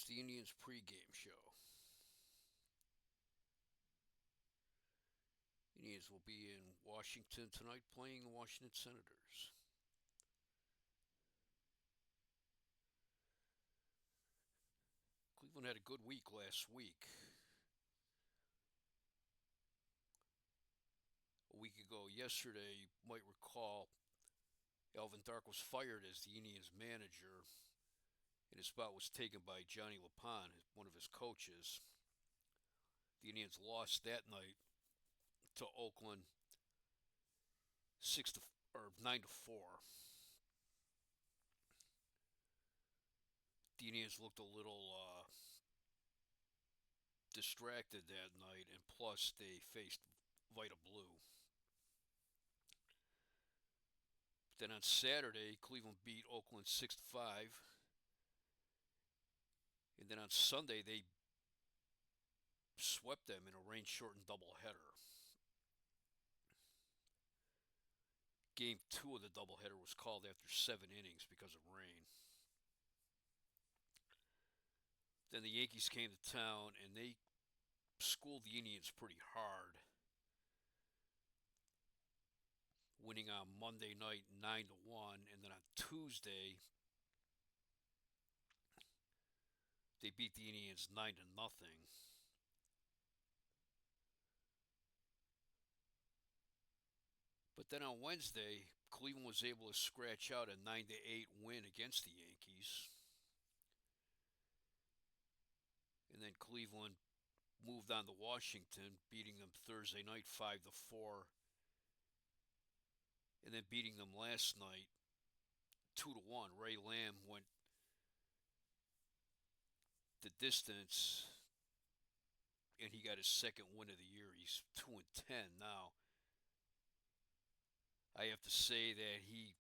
It's the Indians pregame show. Indians will be in Washington tonight playing the Washington Senators. Cleveland had a good week last week. A week ago, yesterday, you might recall Alvin Dark was fired as the Indians manager, and his spot was taken by Johnny LaPon, one of his coaches. The Indians lost that night to Oakland 9-4. The Indians looked a little distracted that night, and plus they faced Vita Blue. Then on Saturday, Cleveland beat Oakland 6-5, and then on Sunday they swept them in a rain-shortened doubleheader. Game 2 of the doubleheader was called after 7 innings because of rain. Then the Yankees came to town and they schooled the Indians pretty hard, winning on Monday night 9-1, and then on Tuesday they beat the Indians 9-0. But then on Wednesday, Cleveland was able to scratch out a 9-8 win against the Yankees. And then Cleveland moved on to Washington, beating them Thursday night 5-4, and then beating them last night 2-1. Ray Lamb went the distance, and he got his second win of the year. He's 2-10 now. I have to say that he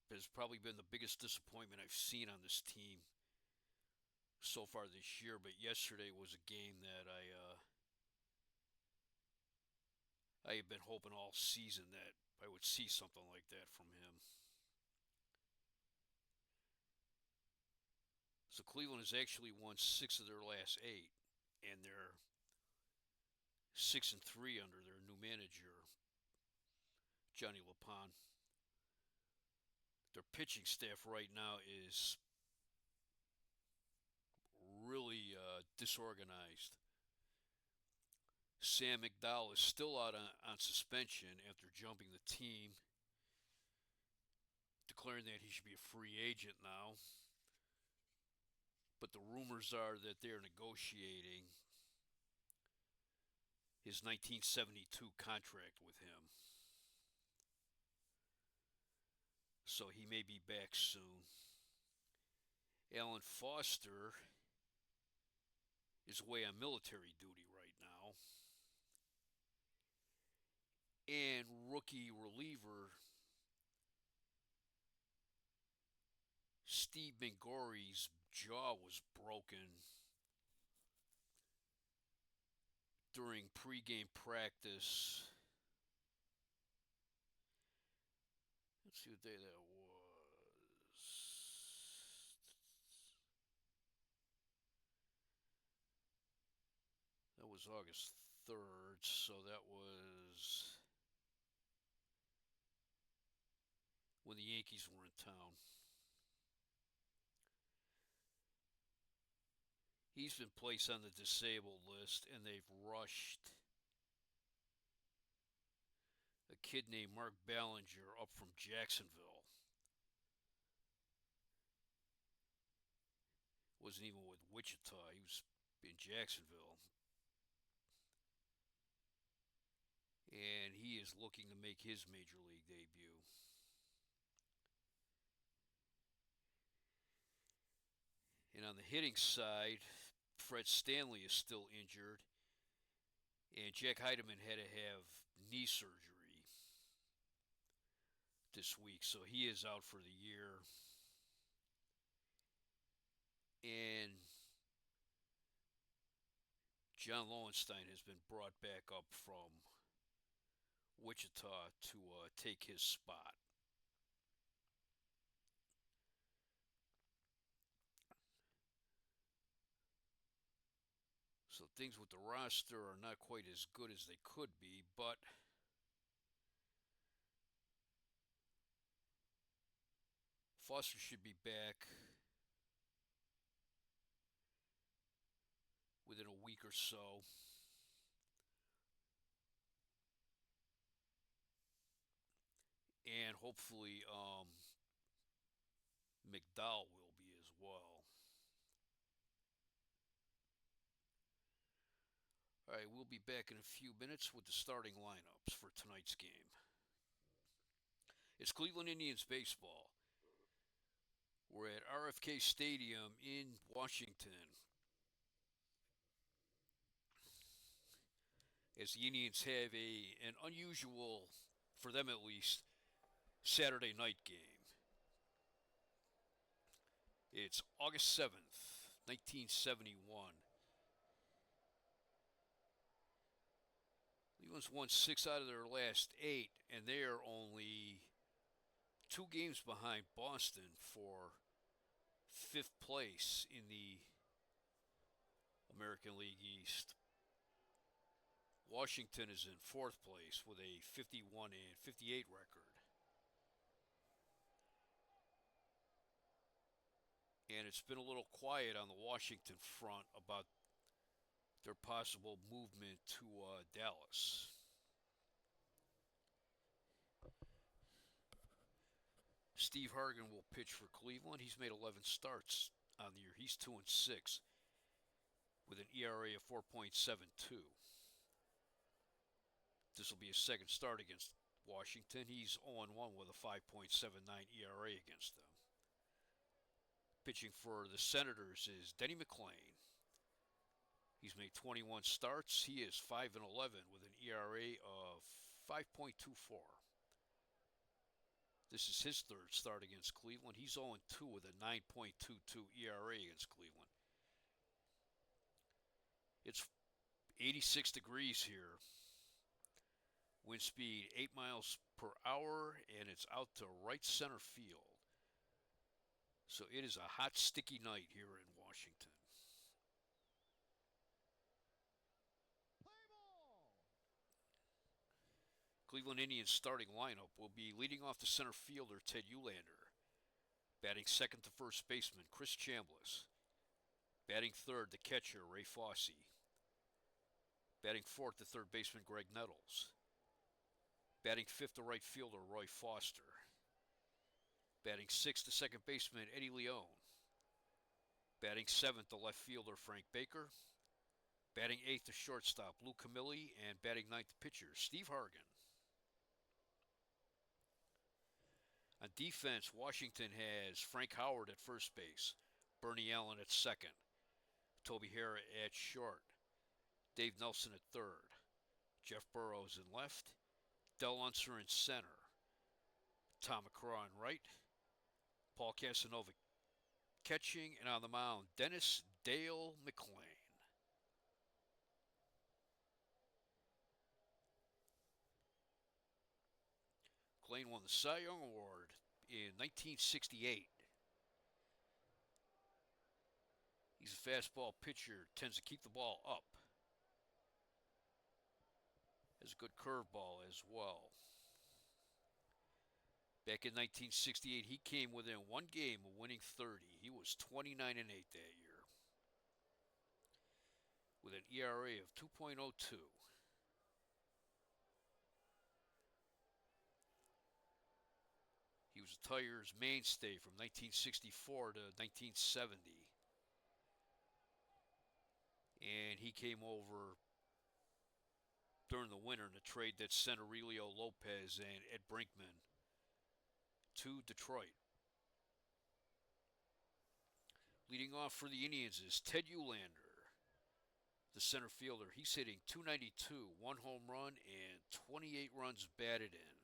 has probably been the biggest disappointment I've seen on this team so far this year. But yesterday was a game that I have been hoping all season that I would see something like that from him. So Cleveland has actually won 6 of their last 8, and they're 6-3 under their new manager, Johnny LaPon. Their pitching staff right now is really disorganized. Sam McDowell is still out on suspension after jumping the team, declaring that he should be a free agent now. But the rumors are that they're negotiating his 1972 contract with him. So he may be back soon. Alan Foster is away on military duty right now. And rookie reliever Steve Mingori's jaw was broken during pregame practice. Let's see what day that was. That was August 3rd, so that was when the Yankees were in town. He's been placed on the disabled list, and they've rushed a kid named Mark Ballinger up from Jacksonville. Wasn't even with Wichita. He was in Jacksonville. And he is looking to make his major league debut. And on the hitting side, Fred Stanley is still injured. And Jack Heidemann had to have knee surgery this week, so he is out for the year. And John Lowenstein has been brought back up from Wichita to take his spot. So things with the roster are not quite as good as they could be, but Foster should be back within a week or so. And hopefully McDowell will be as well. All right, we'll be back in a few minutes with the starting lineups for tonight's game. It's Cleveland Indians baseball. We're at RFK Stadium in Washington as the Indians have an unusual, for them at least, Saturday night game. It's August 7th, 1971. Cleveland's won 6 out of their last 8, and they are only 2 games behind Boston for 5th place in the American League East. Washington is in 4th place with a 51 and 58 record. And it's been a little quiet on the Washington front about their possible movement to Dallas. Steve Hargan will pitch for Cleveland. He's made 11 starts on the year. He's 2-6 with an ERA of 4.72. This will be his second start against Washington. He's 0-1 with a 5.79 ERA against them. Pitching for the Senators is Denny McLain. He's made 21 starts. He is 5-11 with an ERA of 5.24. This is his third start against Cleveland. He's 0-2 with a 9.22 ERA against Cleveland. It's 86 degrees here. Wind speed 8 miles per hour, and it's out to right center field. So it is a hot, sticky night here in Washington. Cleveland Indians starting lineup will be leading off the center fielder Ted Uhlaender. Batting second to first baseman Chris Chambliss. Batting third the catcher Ray Fosse. Batting fourth the third baseman Greg Nettles. Batting fifth the right fielder Roy Foster. Batting sixth the second baseman Eddie Leone. Batting seventh the left fielder Frank Baker. Batting eighth the shortstop Lou Camilli, and batting ninth the pitcher Steve Hargan. On defense, Washington has Frank Howard at first base, Bernie Allen at second, Toby Harrah at short, Dave Nelson at third, Jeff Burrows in left, Del Unser in center, Tom McCraw in right, Paul Casanova catching, and on the mound, Dennis Dale McLain. McLain won the Cy Young Award in 1968. He's a fastball pitcher, tends to keep the ball up. Has a good curveball as well. Back in 1968, he came within 1 game of winning 30. He was 29-8 that year with an ERA of 2.02. He was the Tigers' mainstay from 1964 to 1970. And he came over during the winter in a trade that sent Aurelio Lopez and Ed Brinkman to Detroit. Leading off for the Indians is Ted Uhlaender, the center fielder. He's hitting .292, 1 home run, and 28 runs batted in.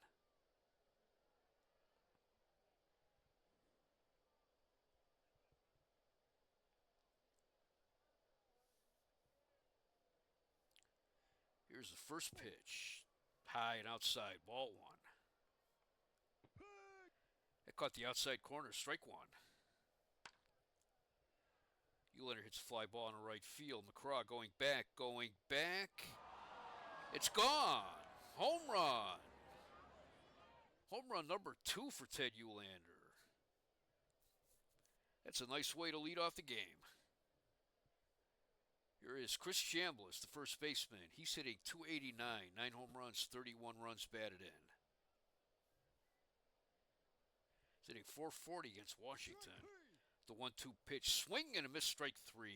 Here's the first pitch. High and outside, ball 1. That caught the outside corner, strike 1. Uhlaender hits a fly ball in the right field. McCraw going back, going back. It's gone. Home run. Home run number 2 for Ted Uhlaender. That's a nice way to lead off the game. Here is Chris Chambliss, the first baseman. He's hitting .289, 9 home runs, 31 runs batted in. He's hitting .440 against Washington. The 1-2 pitch, swing and a miss, strike 3.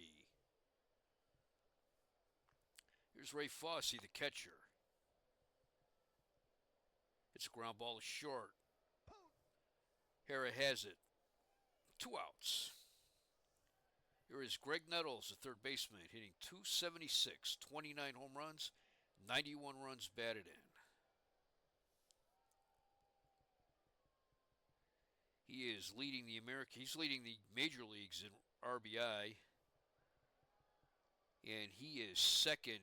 Here's Ray Fosse, the catcher. It's a ground ball to short. Hara has it. 2 outs. Here is Greg Nettles, the third baseman, hitting .276, 29 home runs, 91 runs batted in. He is leading he's leading the major leagues in RBI, and he is second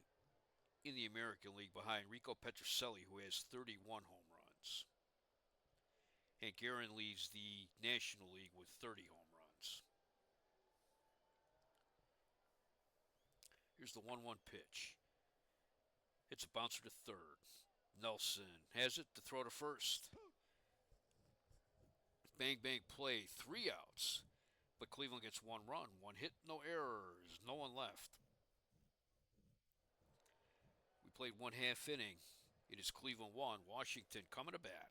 in the American League behind Rico Petrocelli, who has 31 home runs. Hank Aaron leads the National League with 30 home runs. Here's the 1-1 pitch. It's a bouncer to third. Nelson has it to throw to first. Bang, bang play, 3 outs. But Cleveland gets 1 run, 1 hit, no errors, no one left. We played 1/2 inning. It is Cleveland 1, Washington coming to bat.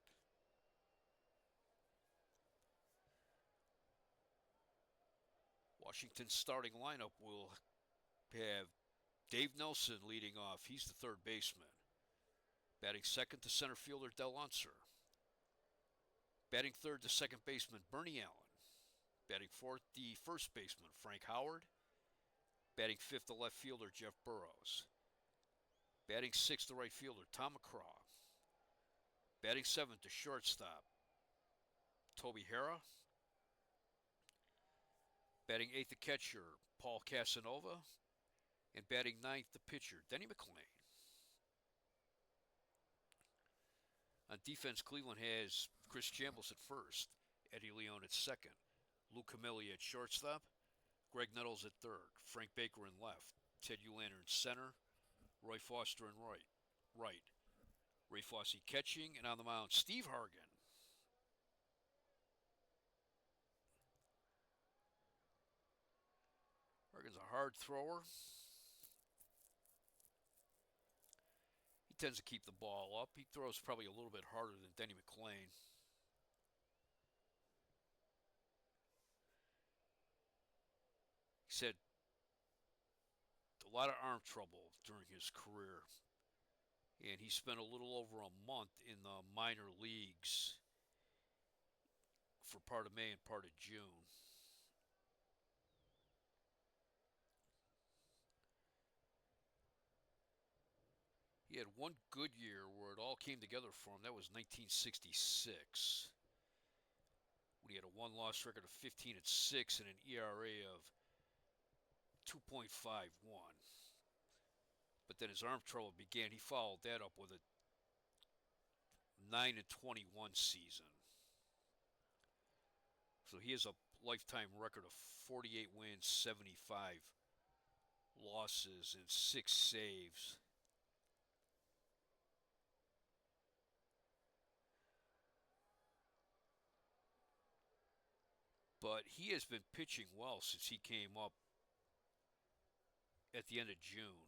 Washington's starting lineup will have Dave Nelson leading off. He's the third baseman. Batting second to center fielder Del Unser. Batting third to second baseman Bernie Allen. Batting fourth the first baseman Frank Howard. Batting fifth the left fielder Jeff Burrows. Batting sixth the right fielder Tom McCraw. Batting seventh the shortstop Toby Hara. Batting eighth the catcher Paul Casanova. And batting ninth the pitcher Denny McLain. On defense, Cleveland has Chris Chambliss at first, Eddie Leon at second, Lou Camilli at shortstop, Greg Nettles at third, Frank Baker in left, Ted Uhlaender in center, Roy Foster in right. Ray Fosse catching, and on the mound, Steve Hargan. Hargan's a hard thrower. He tends to keep the ball up. He throws probably a little bit harder than Denny McLain. He's had a lot of arm trouble during his career. And he spent a little over a month in the minor leagues for part of May and part of June. He had one good year where it all came together for him. That was 1966. When he had a one-loss record of 15-6 and an ERA of 2.51. But then his arm trouble began. He followed that up with a 9-21 season. So he has a lifetime record of 48 wins, 75 losses, and 6 saves. But he has been pitching well since he came up at the end of June.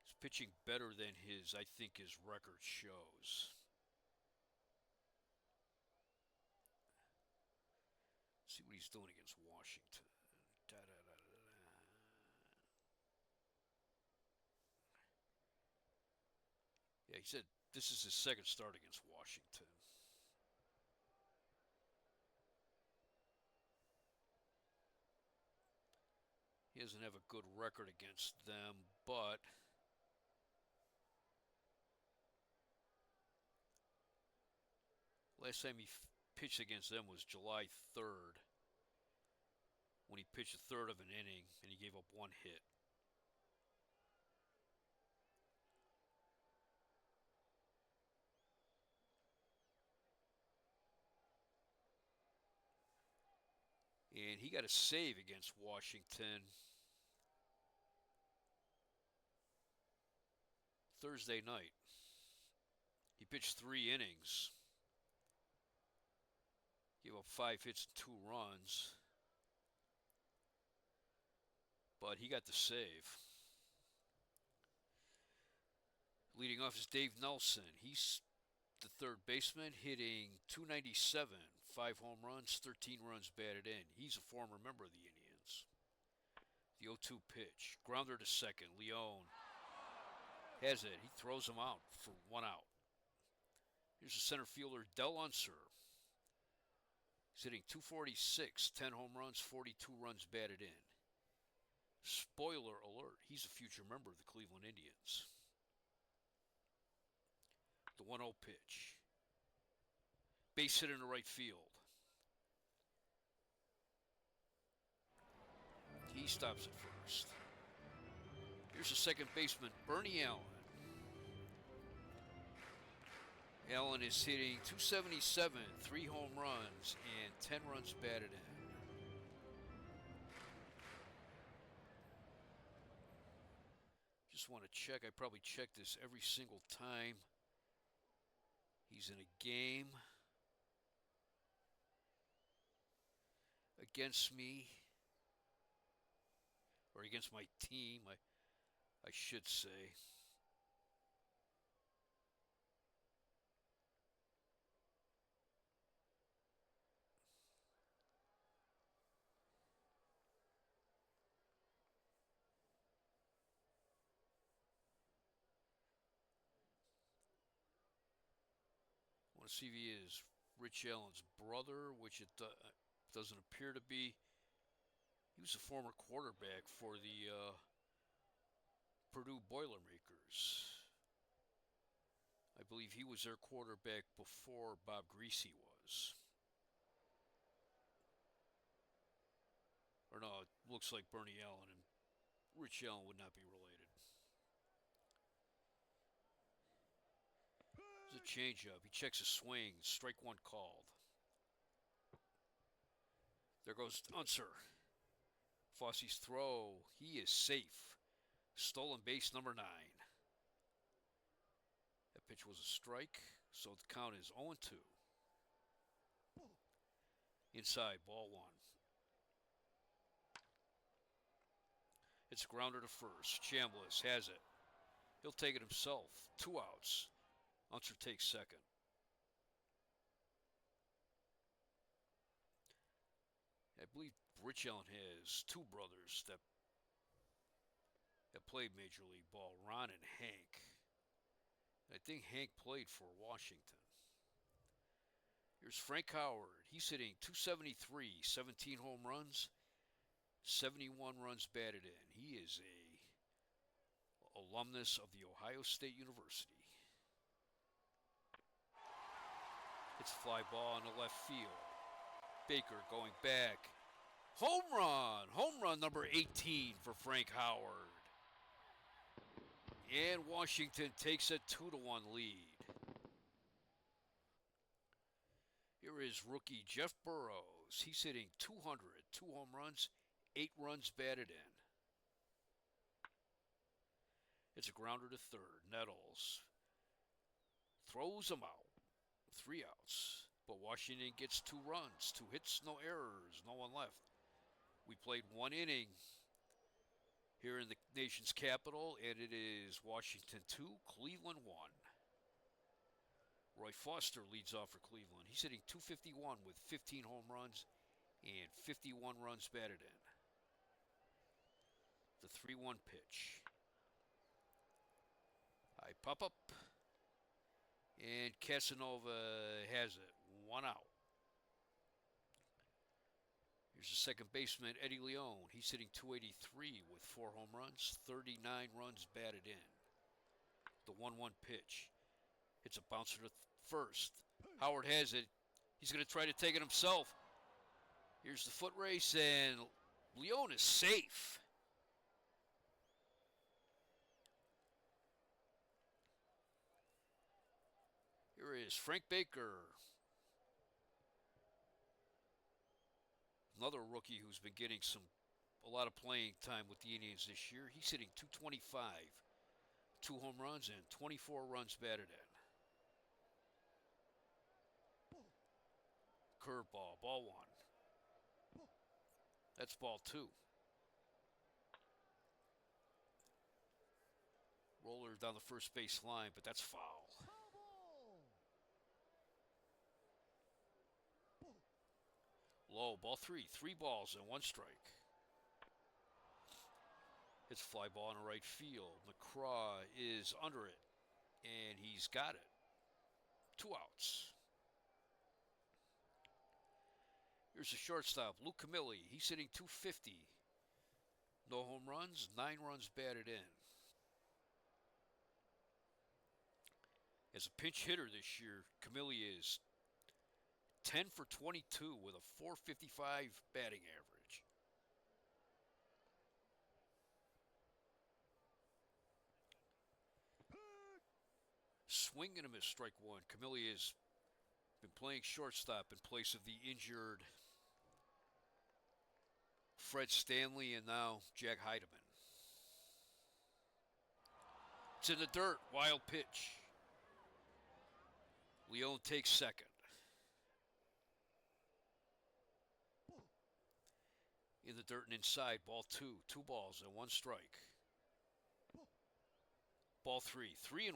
He's pitching better than I think his record shows. Let's see what he's doing against Washington. Yeah, he said this is his second start against Washington. He doesn't have a good record against them, but last time he pitched against them was July 3rd, when he pitched a third of an inning and he gave up 1 hit. and he got a save against Washington Thursday night. He pitched 3 innings, gave up 5 hits and 2 runs, but he got the save. Leading off is Dave Nelson. He's the third baseman, hitting .297, 5 home runs, 13 runs batted in. He's a former member of the Indians. The 0-2 pitch, grounder to second. Leone has it. He throws him out for 1 out. Here's the center fielder, Del Unser. He's hitting .246, 10 home runs, 42 runs batted in. Spoiler alert, he's a future member of the Cleveland Indians. The 1-0 pitch. Base hit into right field. He stops at first. Here's the second baseman, Bernie Allen. Allen is hitting .277, 3 home runs, and 10 runs batted in. Just want to check. I probably check this every single time he's in a game against me, or against my team, I should say. I want to see if he is Rich Allen's brother, which it doesn't appear to be. He was a former quarterback for the Purdue Boilermakers. I believe he was their quarterback before Bob Griese was. Or no, it looks like Bernie Allen and Rich Allen would not be related. There's a changeup. He checks his swing. Strike 1 called. There goes Unser. Fosse's throw. He is safe. Stolen base number 9. That pitch was a strike, so the count is 0-2. Inside, ball 1. It's a grounder to first. Chambliss has it. He'll take it himself. 2 outs. Unser takes second. I believe Rich Allen has 2 brothers that played Major League Ball, Ron and Hank. I think Hank played for Washington. Here's Frank Howard. He's hitting .273, 17 home runs, 71 runs batted in. He is a alumnus of the Ohio State University. It's a fly ball in the left field. Baker going back. Home run! Home run number 18 for Frank Howard. And Washington takes a 2-1 lead. Here is rookie Jeff Burrows. He's hitting .200, 2 home runs, 8 runs batted in. It's a grounder to third. Nettles throws him out. 3 outs. But Washington gets 2 runs, 2 hits, no errors, no one left. We played 1 inning here in the nation's capital, and it is Washington 2, Cleveland 1. Roy Foster leads off for Cleveland. He's hitting .251 with 15 home runs and 51 runs batted in. The 3-1 pitch. High pop-up. And Casanova has it. 1 out. Here's the second baseman, Eddie Leone. He's hitting .283 with 4 home runs, 39 runs batted in. The 1-1 pitch. It's a bouncer to first. Howard has it. He's going to try to take it himself. Here's the foot race, and Leone is safe. Here is Frank Baker. another rookie who's been getting a lot of playing time with the Indians this year. He's hitting 225, 2 home runs, and 24 runs batted in. Curveball, ball one. That's ball two. Roller down the first base line, but that's foul. Low, ball three. 3 balls and 1 strike. It's fly ball in right field. McCraw is under it, and he's got it. 2 outs. Here's the shortstop, Luke Camilli. He's hitting 250. No home runs, 9 runs batted in. As a pinch hitter this year, Camilli is 10 for 22 with a 455 batting average. Swing and a miss, strike one. Camilli has been playing shortstop in place of the injured Fred Stanley and now Jack Heidemann. It's in the dirt, wild pitch. Leone takes second. In the dirt and inside, ball two. 2 balls and 1 strike. Ball three. 3-1.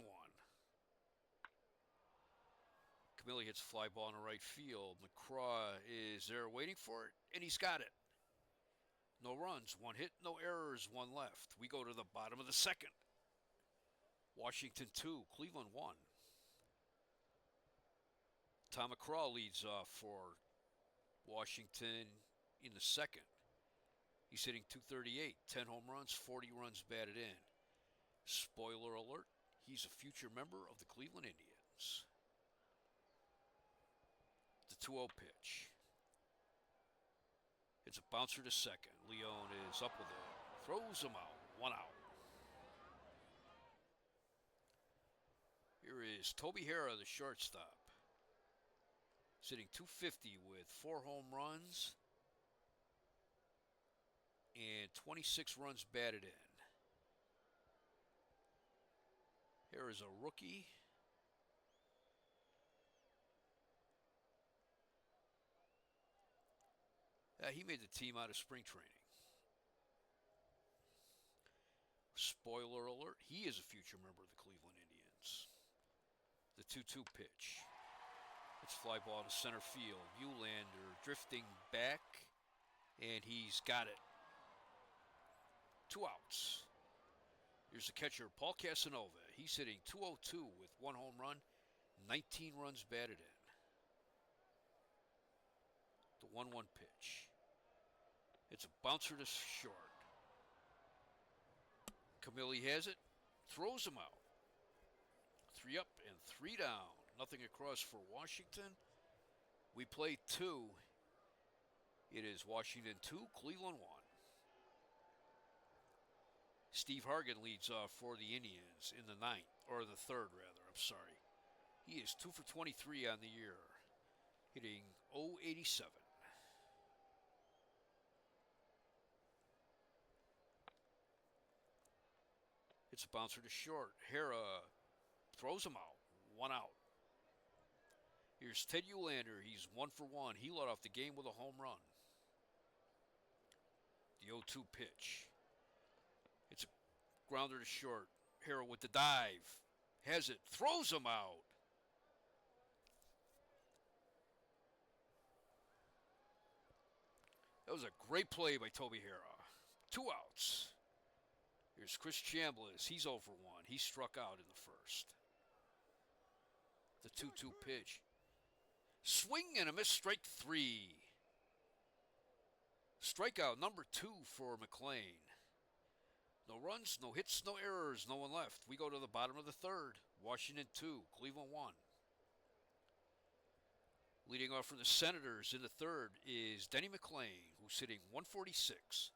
Camilli hits fly ball in the right field. McCraw is there waiting for it, and he's got it. No runs, 1 hit, no errors, 1 left. We go to the bottom of the second. Washington 2, Cleveland 1. Tom McCraw leads off for Washington in the second. He's hitting 238, 10 home runs, 40 runs batted in. Spoiler alert, he's a future member of the Cleveland Indians. The 2-0 pitch. It's a bouncer to second. Leone is up with it. Throws him out. 1 out. Here is Toby Harrah, the shortstop. Sitting 250 with 4 home runs and 26 runs batted in. Here is a rookie. He made the team out of spring training. Spoiler alert, he is a future member of the Cleveland Indians. The 2-2 pitch. It's fly ball to center field. Uhlaender drifting back, and he's got it. 2 outs. Here's the catcher, Paul Casanova. He's hitting 202 with 1 home run, 19 runs batted in. The 1-1 pitch. It's a bouncer to short. Camilli has it, throws him out. 3 up and 3 down. Nothing across for Washington. We play 2. It is Washington 2, Cleveland 1. Steve Hargan leads off for the Indians in the 9th, or the 3rd rather, I'm sorry. He is 2 for 23 on the year, hitting .087. It's a bouncer to short. Harrah throws him out. 1 out. Here's Ted Uhlaender. He's 1 for 1. He led off the game with a home run. The 0-2 pitch. It's a grounder to short. Harrah with the dive. Has it. Throws him out. That was a great play by Toby Harrah. 2 outs. Here's Chris Chambliss. He's 0 for 1. He struck out in the first. The 2-2 pitch. Swing and a miss, strike 3. Strikeout number 2 for McLean. No runs, no hits, no errors, no one left. We go to the bottom of the 3rd. Washington 2, Cleveland 1. Leading off from the Senators in the 3rd is Denny McLain, who's hitting 146.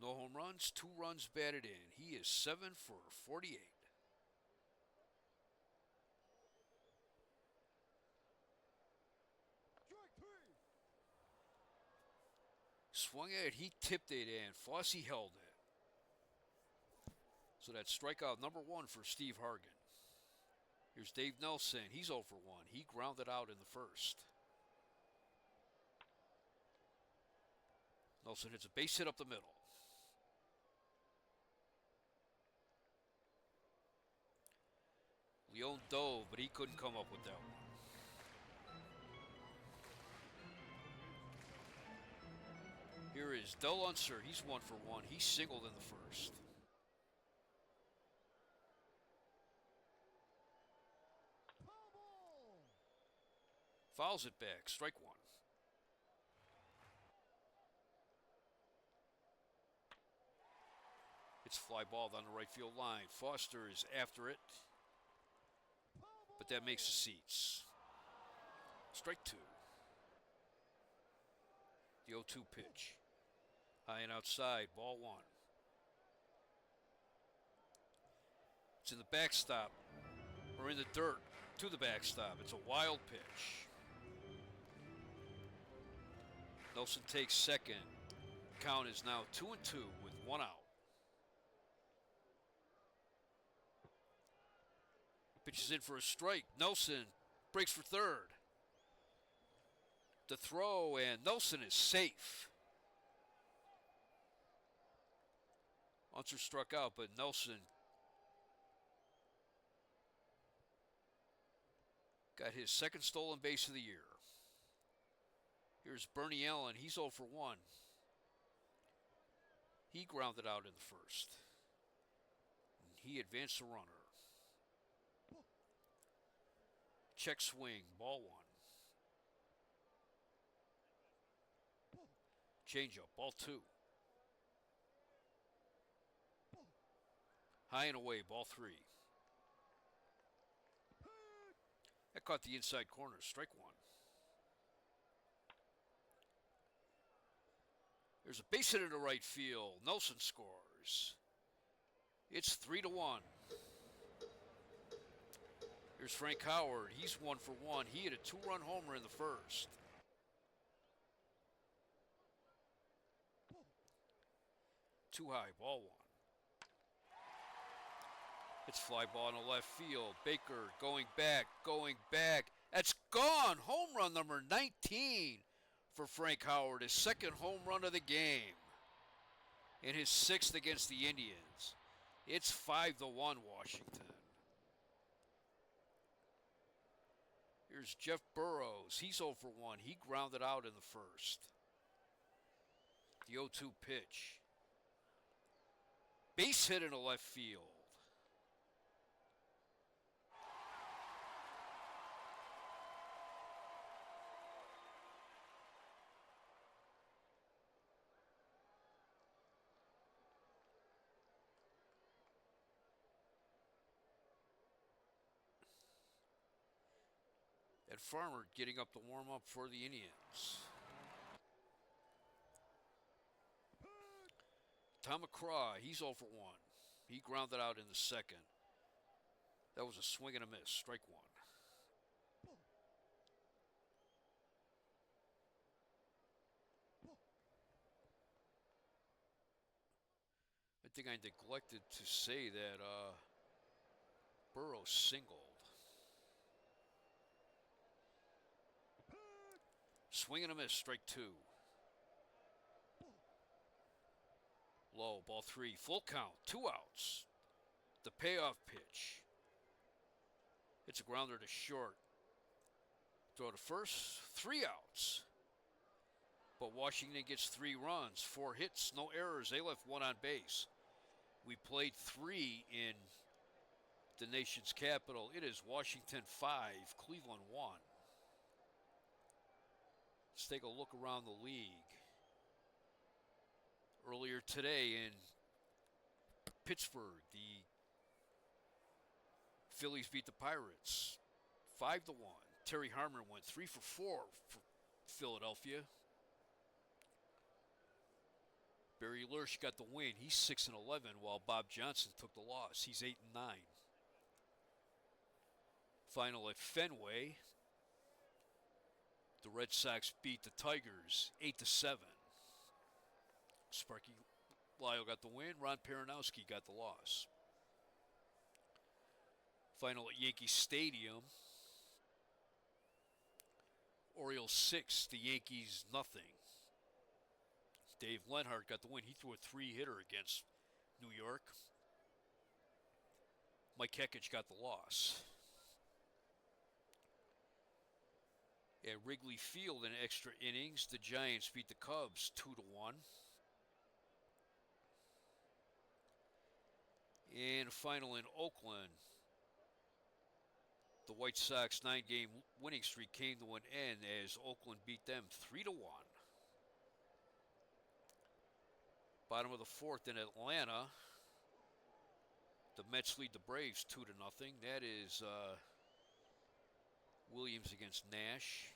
No home runs, 2 runs batted in. He is 7 for 48. Swung at it, he tipped it in. Fosse held it. So that's strikeout number 1 for Steve Hargan. Here's Dave Nelson. He's 0 for 1. He grounded out in the first. Nelson hits a base hit up the middle. Leone dove, but he couldn't come up with that one. Here is Del Unser. He's 1 for 1. He singled in the first. Fouls it back. Strike 1. It's fly ball down the right field line. Foster is after it, but that makes the seats. Strike 2. The 0-2 pitch. High and outside, ball 1. It's in the backstop, or in the dirt to the backstop. It's a wild pitch. Nelson takes second. Count is now 2-2 with 1 out. Pitches in for a strike. Nelson breaks for third. The throw, and Nelson is safe. Unser struck out, but Nelson got his second stolen base of the year. Here's Bernie Allen. He's 0 for 1. He grounded out in the first. He advanced the runner. Check swing, ball 1. Changeup, ball 2. High and away, ball 3. That caught the inside corner, strike 1. There's a base hit into right field. Nelson scores. It's 3-1. Here's Frank Howard. He's 1 for 1. He hit a 2-run homer in the first. Too high, ball 1. It's fly ball in the left field. Baker going back. That's gone. Home run number 19 for Frank Howard. His second home run of the game. And his 6th against the Indians. It's 5-1 Washington. Here's Jeff Burrows. He's 0 for 1. He grounded out in the first. The 0-2 pitch. Base hit in the left field. Ed Farmer getting up to warm up for the Indians. Tom McCraw, he's 0 for 1. He grounded out in the second. That was a swing and a miss, strike 1. I think I neglected to say that Burrows singled. Swing and a miss, strike 2. Low, ball 3, full count, 2 outs. The payoff pitch. It's a grounder to short. Throw to first, 3 outs. But Washington gets 3 runs, 4 hits, no errors. They left 1 on base. We played 3 in the nation's capital. It is Washington 5, Cleveland 1. Let's take a look around the league. Earlier today in Pittsburgh, the Phillies beat the Pirates 5-1. Terry Harmon went 3 for 4 for Philadelphia. Barry Lurch got the win. He's 6-11, while Bob Johnson took the loss. He's 8-9. Final at Fenway. The Red Sox beat the Tigers 8-7. Sparky Lyle got the win. Ron Peronowski got the loss. Final at Yankee Stadium. Orioles 6, the Yankees nothing. Dave Lenhart got the win. He threw a 3-hitter against New York. Mike Hekich got the loss. At Wrigley Field in extra innings, the Giants beat the Cubs 2-1. And final in Oakland, the White Sox 9-game winning streak came to an end as Oakland beat them 3-1. Bottom of the fourth in Atlanta, the Mets lead the Braves 2-0. That is Williams against Nash.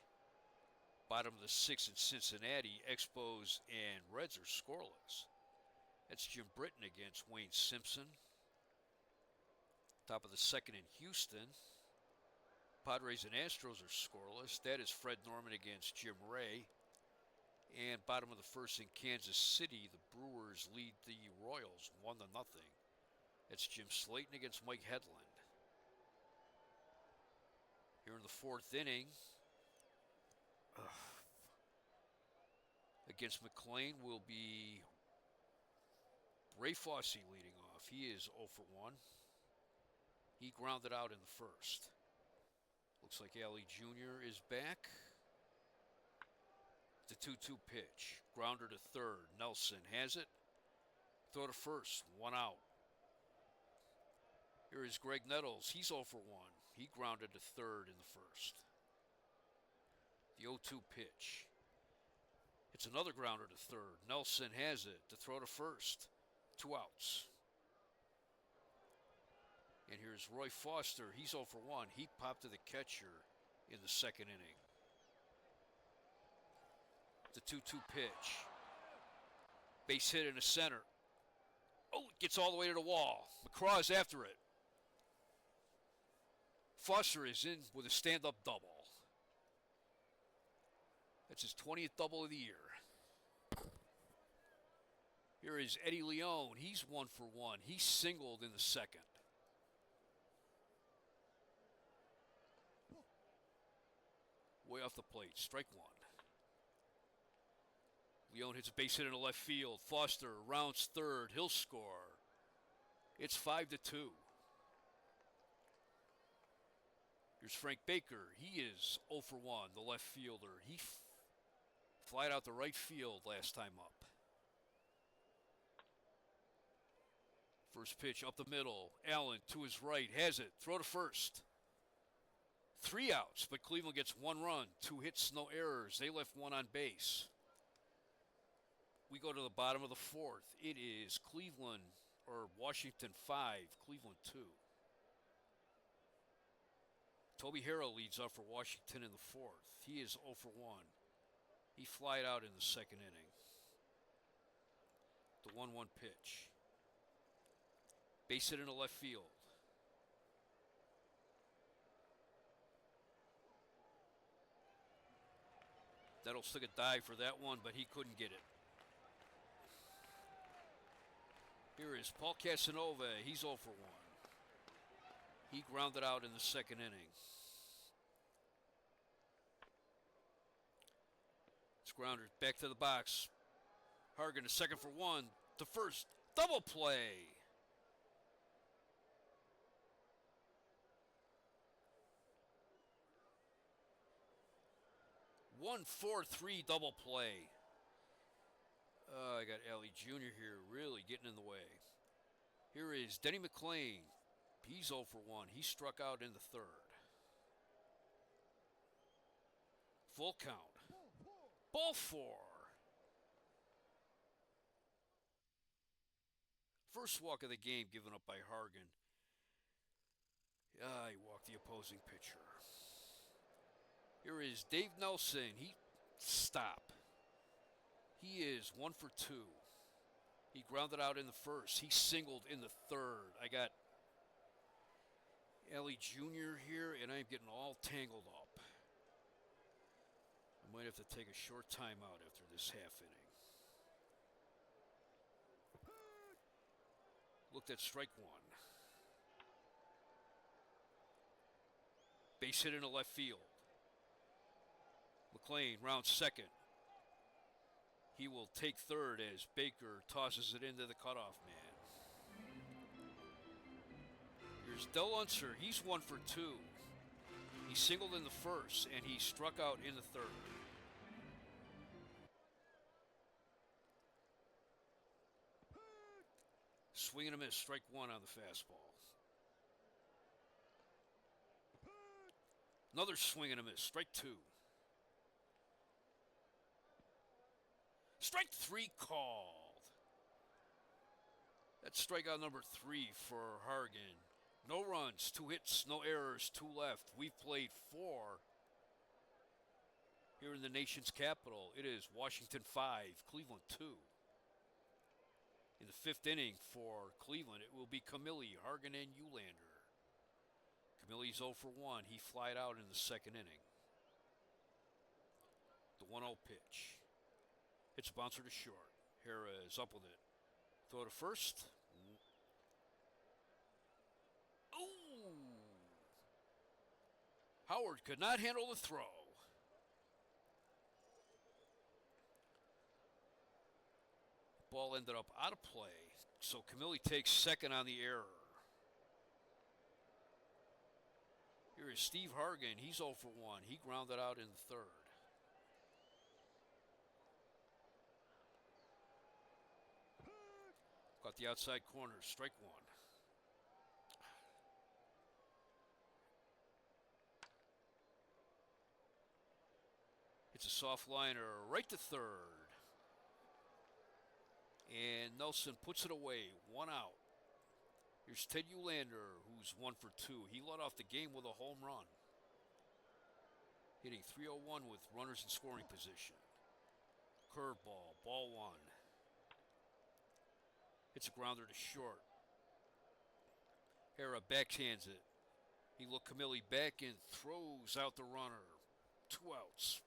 Bottom of the sixth in Cincinnati, Expos and Reds are scoreless. That's Jim Britton against Wayne Simpson. Top of the second in Houston, Padres and Astros are scoreless. That is Fred Norman against Jim Ray. And bottom of the first in Kansas City, the Brewers lead the Royals 1-0. That's Jim Slayton against Mike Hedlund. Here in the fourth inning, against McLean will be Ray Fosse leading off. He is 0 for 1. He grounded out in the first. Looks like Allie Jr. is back. The 2-2 pitch. Grounder to third. Nelson has it. Throw to first. 1 out. Here is Greg Nettles. He's 0 for 1. He grounded to third in the first. The 0-2 pitch. It's another grounder to third. Nelson has it. To throw to first. 2 outs. And here's Roy Foster. He's 0 for 1. He popped to the catcher in the second inning. The 2-2 pitch. Base hit in the center. Oh, it gets all the way to the wall. McCraw's after it. Foster is in with a stand-up double. That's his 20th double of the year. Here is Eddie Leone. He's 1 for 1. He singled in the second. Way off the plate. Strike 1. Leone hits a base hit in the left field. Foster rounds third. He'll score. It's 5-2. Here's Frank Baker. He is 0 for 1, the left fielder. He flied out the right field last time up. First pitch up the middle. Allen to his right. Has it. Throw to first. 3 outs, but Cleveland gets 1 run. 2 hits, no errors. They left 1 on base. We go to the bottom of the fourth. It is Washington 5, Cleveland 2. Toby Harrell leads off for Washington in the fourth. He is 0 for 1. He flied out in the second inning. The 1-1 pitch. Base hit in the left field. Nettles took a dive for that one, but he couldn't get it. Here is Paul Casanova. He's 0 for 1. He grounded out in the second inning. It's grounded back to the box. Hargan to second for 1. To first. Double play. One, 4-3 double play. I got Allie Jr. here really getting in the way. Here is Denny McLain. He's 0 for 1. He struck out in the third. Full count. Ball 4. First walk of the game given up by Hargan. He walked the opposing pitcher. Here is Dave Nelson. Stop. He is 1 for 2. He grounded out in the first. He singled in the third. I got Allie Jr. here, and I'm getting all tangled up. I might have to take a short timeout after this half inning. Looked at strike one. Base hit into left field. McLean rounds second. He will take third as Baker tosses it into the cutoff man. Here's Del Unser. He's 1 for 2. He singled in the first, and he struck out in the third. Swing and a miss, strike one on the fastball. Another swing and a miss, strike two. Strike three called. That's strikeout number 3 for Hargan. No runs, 2 hits, no errors, 2 left. We've played 4 here in the nation's capital. It is Washington 5, Cleveland 2. In the 5th inning for Cleveland, it will be Camilli, Hargan, and Eulander. Camilli's 0 for 1. He flied out in the 2nd inning. The 1-0 pitch. It's a bouncer to short. Hera is up with it. Throw to first. Ooh! Howard could not handle the throw. Ball ended up out of play. So Camilli takes second on the error. Here is Steve Hargan. He's 0 for 1. He grounded out in the 3rd. Got the outside corner. Strike one. It's a soft liner right to third. And Nelson puts it away. 1 out. Here's Ted Eulander, who's 1 for 2. He led off the game with a home run. Hitting .301 with runners in scoring position. Curveball, ball 1. It's a grounder to short. Hera backhands it. He looked Camilli back and throws out the runner. 2 outs.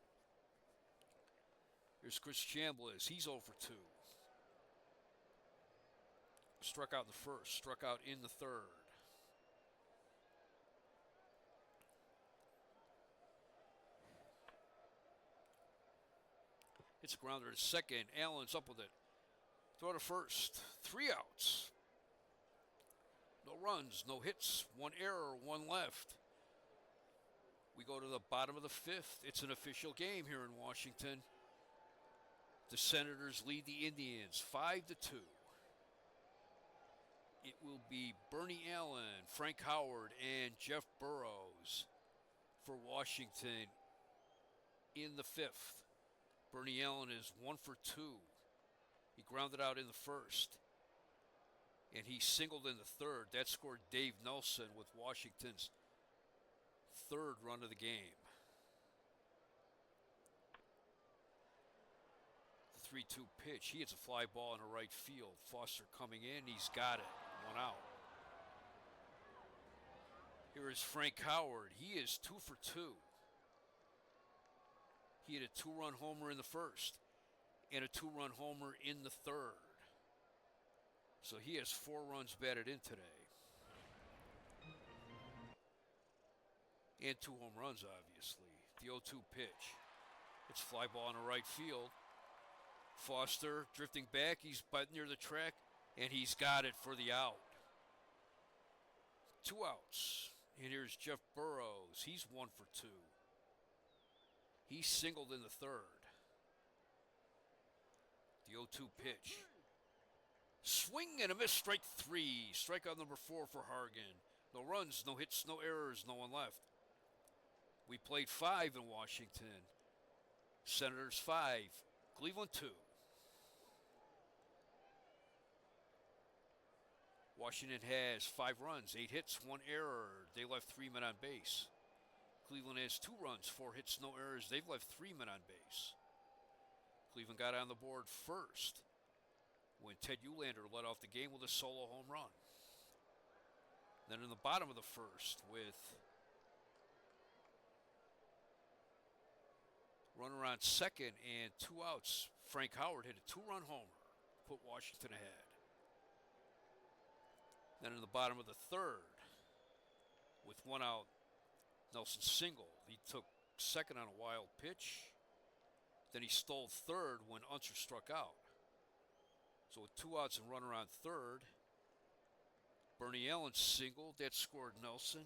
Here's Chris Chambliss. He's 0 for 2. Struck out in the first, struck out in the 3rd. It's a grounder to second. Allen's up with it. Throw to first. 3 outs. No runs, no hits, 1 error, 1 left. We go to the bottom of the 5th. It's an official game here in Washington. The Senators lead the Indians 5-2. It will be Bernie Allen, Frank Howard, and Jeff Burroughs for Washington in the 5th. Bernie Allen is 1 for 2. He grounded out in the first. And he singled in the 3rd. That scored Dave Nelson with Washington's 3rd run of the game. The 3-2 pitch. He hits a fly ball into right field. Foster coming in. He's got it. 1 out. Here is Frank Howard. He is 2 for 2. He hit a 2-run homer in the first and a 2-run homer in the 3rd. So he has 4 runs batted in today. And 2 home runs, obviously. The 0-2 pitch. It's fly ball in the right field. Foster drifting back. He's near the track. And he's got it for the out. 2 outs. And here's Jeff Burroughs. He's 1 for 2. He singled in the 3rd. The 0-2 pitch. Swing and a miss, strike 3. Strikeout number 4 for Hargan. No runs, no hits, no errors, no one left. We played 5 in Washington. Senators 5, Cleveland 2. Washington has 5 runs, 8 hits, 1 error. They left 3 men on base. Cleveland has 2 runs, 4 hits, no errors. They've left 3 men on base. Cleveland got on the board first when Ted Eulander led off the game with a solo home run. Then in the bottom of the first with runner on second and 2 outs, Frank Howard hit a 2-run homer, put Washington ahead. Then in the bottom of the third, with one out, Nelson singled. He took second on a wild pitch. Then he stole third when Unser struck out. So with 2 outs and runner on third, Bernie Allen singled. That scored Nelson.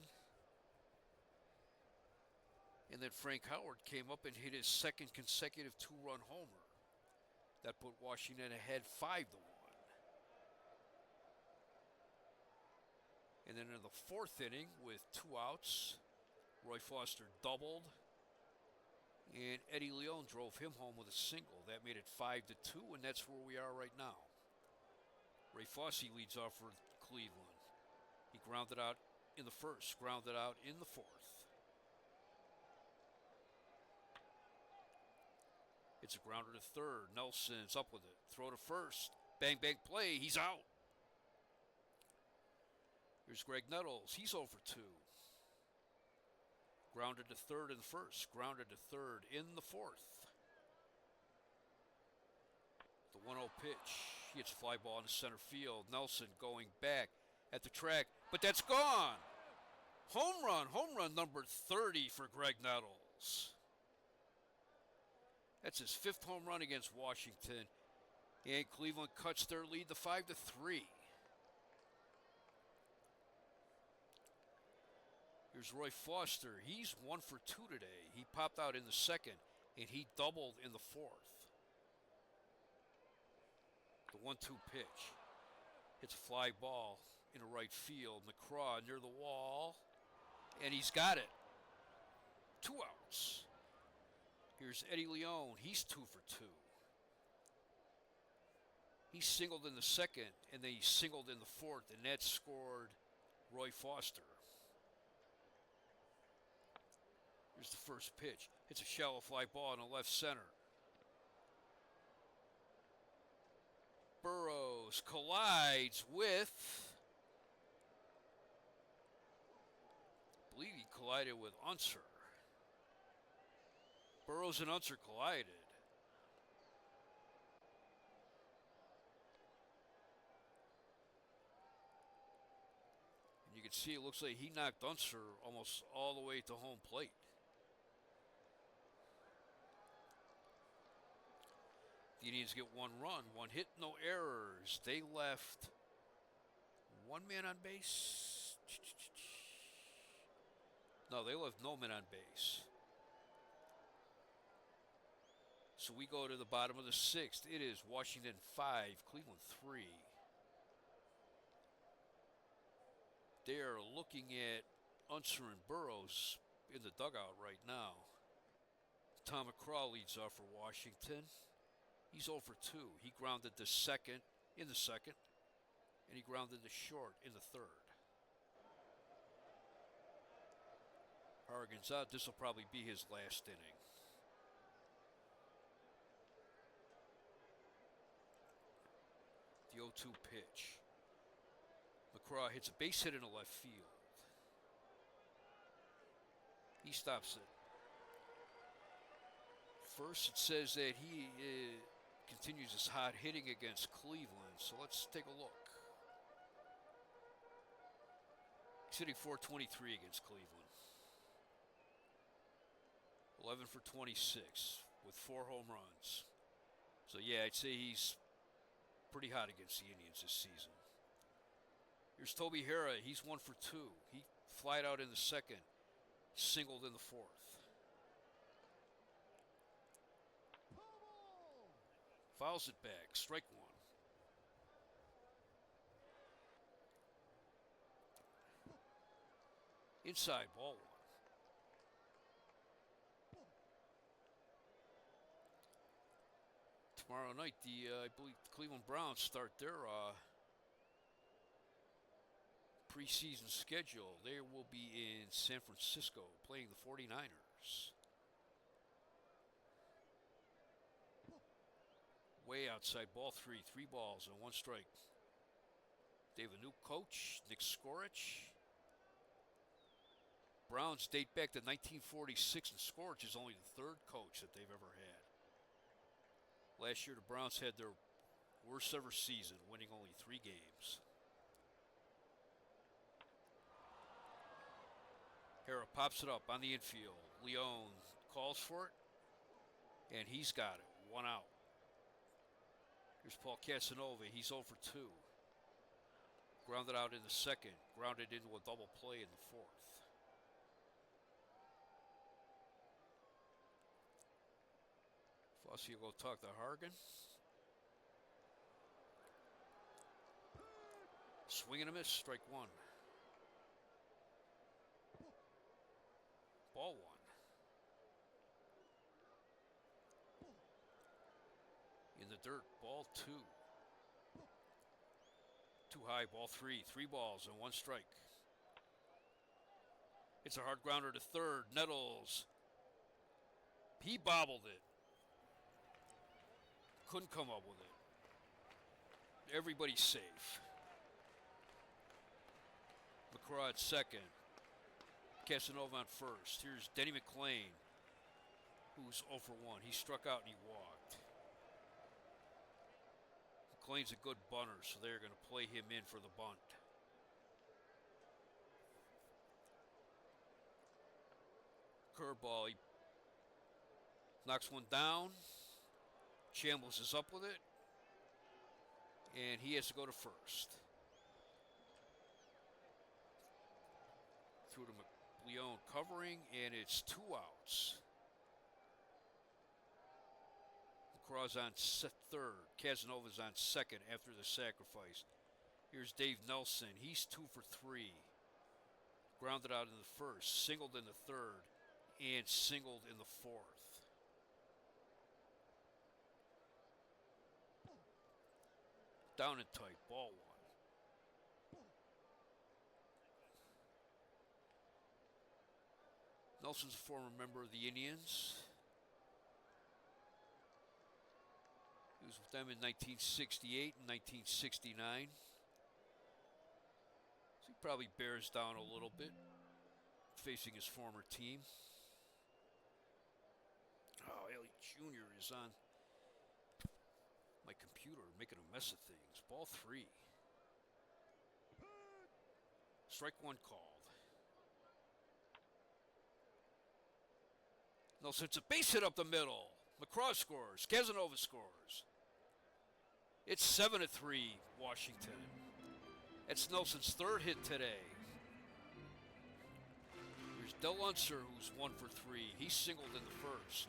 And then Frank Howard came up and hit his second consecutive 2-run homer. That put Washington ahead 5-1. And then in the fourth inning, with 2 outs, Roy Foster doubled. And Eddie Leone drove him home with a single. That made it 5-2, and that's where we are right now. Ray Fosse leads off for Cleveland. He grounded out in the first, grounded out in the fourth. It's a grounder to third. Nelson's up with it. Throw to first. Bang, bang, play. He's out. Here's Greg Nettles. He's 0 for 2. Grounded to third in the first. Grounded to third in the fourth. The 1-0 pitch. He hits a fly ball into center field. Nelson going back at the track. But that's gone. Home run number 30 for Greg Nettles. That's his 5th home run against Washington. And Cleveland cuts their lead to 5-3. Here's Roy Foster. He's 1 for 2 today. He popped out in the second, and he doubled in the fourth. The 1-2 pitch. Hits a fly ball into right field. McCraw near the wall, and he's got it. 2 outs. Here's Eddie Leone. He's 2 for 2. He singled in the second, and then he singled in the fourth, and that scored Roy Foster. Here's the first pitch. It's a shallow fly ball in the left center. Burrows collides with, I believe he collided with Unser. Burrows and Unser collided. And you can see it looks like he knocked Unser almost all the way to home plate. The Indians get 1 run, 1 hit, no errors. They left 1 man on base. No, they left no man on base. So we go to the bottom of the 6th. It is Washington 5, Cleveland 3. They are looking at Unser and Burrows in the dugout right now. Tom McCraw leads off for Washington. He's 0 for 2. He grounded the second in the second, and he grounded the short in the third. Harrigan's out. This will probably be his last inning. The 0-2 pitch. McCraw hits a base hit into left field. He stops it. First, it says that he continues his hot hitting against Cleveland. So let's take a look. He's hitting .423 against Cleveland. 11 for 26 with 4 home runs. So yeah, I'd say he's pretty hot against the Indians this season. Here's Toby Harrah. He's 1 for 2. He flied out in the second, singled in the fourth. Fouls it back. Strike 1. Inside, ball 1. Tomorrow night, I believe the Cleveland Browns start their preseason schedule. They will be in San Francisco playing the 49ers. Way outside, ball 3. 3 balls and 1 strike. They have a new coach, Nick Skorich. Browns date back to 1946, and Skorich is only the 3rd coach that they've ever had. Last year, the Browns had their worst ever season, winning only 3 games. Hara pops it up on the infield. Leone calls for it, and he's got it. 1 out. Here's Paul Casanova. He's 0 for 2. Grounded out in the second. Grounded into a double play in the fourth. Fossey will go talk to Hargan. Swing and a miss. Strike 1. Ball 1. In the dirt. Ball 2. Too high. Ball 3. 3 balls and 1 strike. It's a hard grounder to third. Nettles. He bobbled it. Couldn't come up with it. Everybody's safe. McCraw at second. Casanova on first. Here's Denny McLain, who's 0 for 1. He struck out and he walked. McLain's a good bunter, so they're going to play him in for the bunt. Curveball. He knocks one down. Chambliss is up with it. And he has to go to first. Through to Leone covering, and it's 2 outs. McCraw's on third. Casanova's on second after the sacrifice. Here's Dave Nelson. He's 2 for 3. Grounded out in the first, singled in the third, and singled in the fourth. Down and tight, ball 1. Nelson's a former member of the Indians. He was with them in 1968 and 1969. So he probably bears down a little bit, facing his former team. Oh, Ellie Jr. is on my computer, making a mess of things. Ball 3. Strike 1 called. Nelson's a base hit up the middle. McCraw scores. Casanova scores. It's 7-3 Washington. It's Nelson's third hit today. Here's Del Unser, who's 1 for 3. He singled in the first.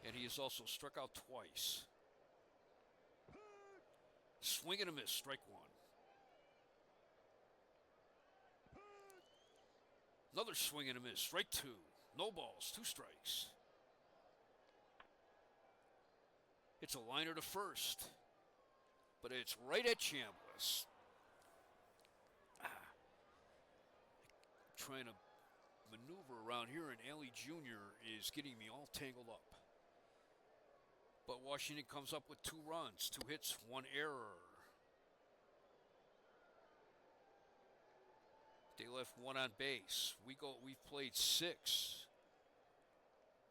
And he has also struck out twice. Swing and a miss, strike 1. Another swing and a miss, strike 2. No balls, 2 strikes. It's a liner to first, but it's right at Chambliss. Trying to maneuver around here, and Allie Jr. is getting me all tangled up. But Washington comes up with 2 runs, 2 hits, 1 error. They left 1 on base. We've played 6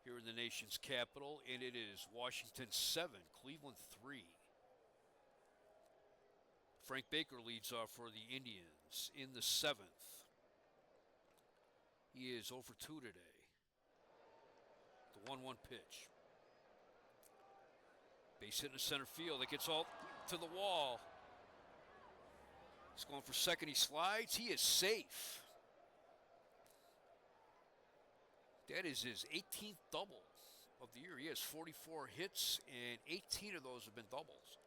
here in the nation's capital, and it is Washington 7, Cleveland 3. Frank Baker leads off for the Indians in the 7th. He is 0 for 2 today. The 1-1 pitch. Base hit in the center field. It gets all to the wall. He's going for second. He slides. He is safe. That is his 18th double of the year. He has 44 hits, and 18 of those have been doubles.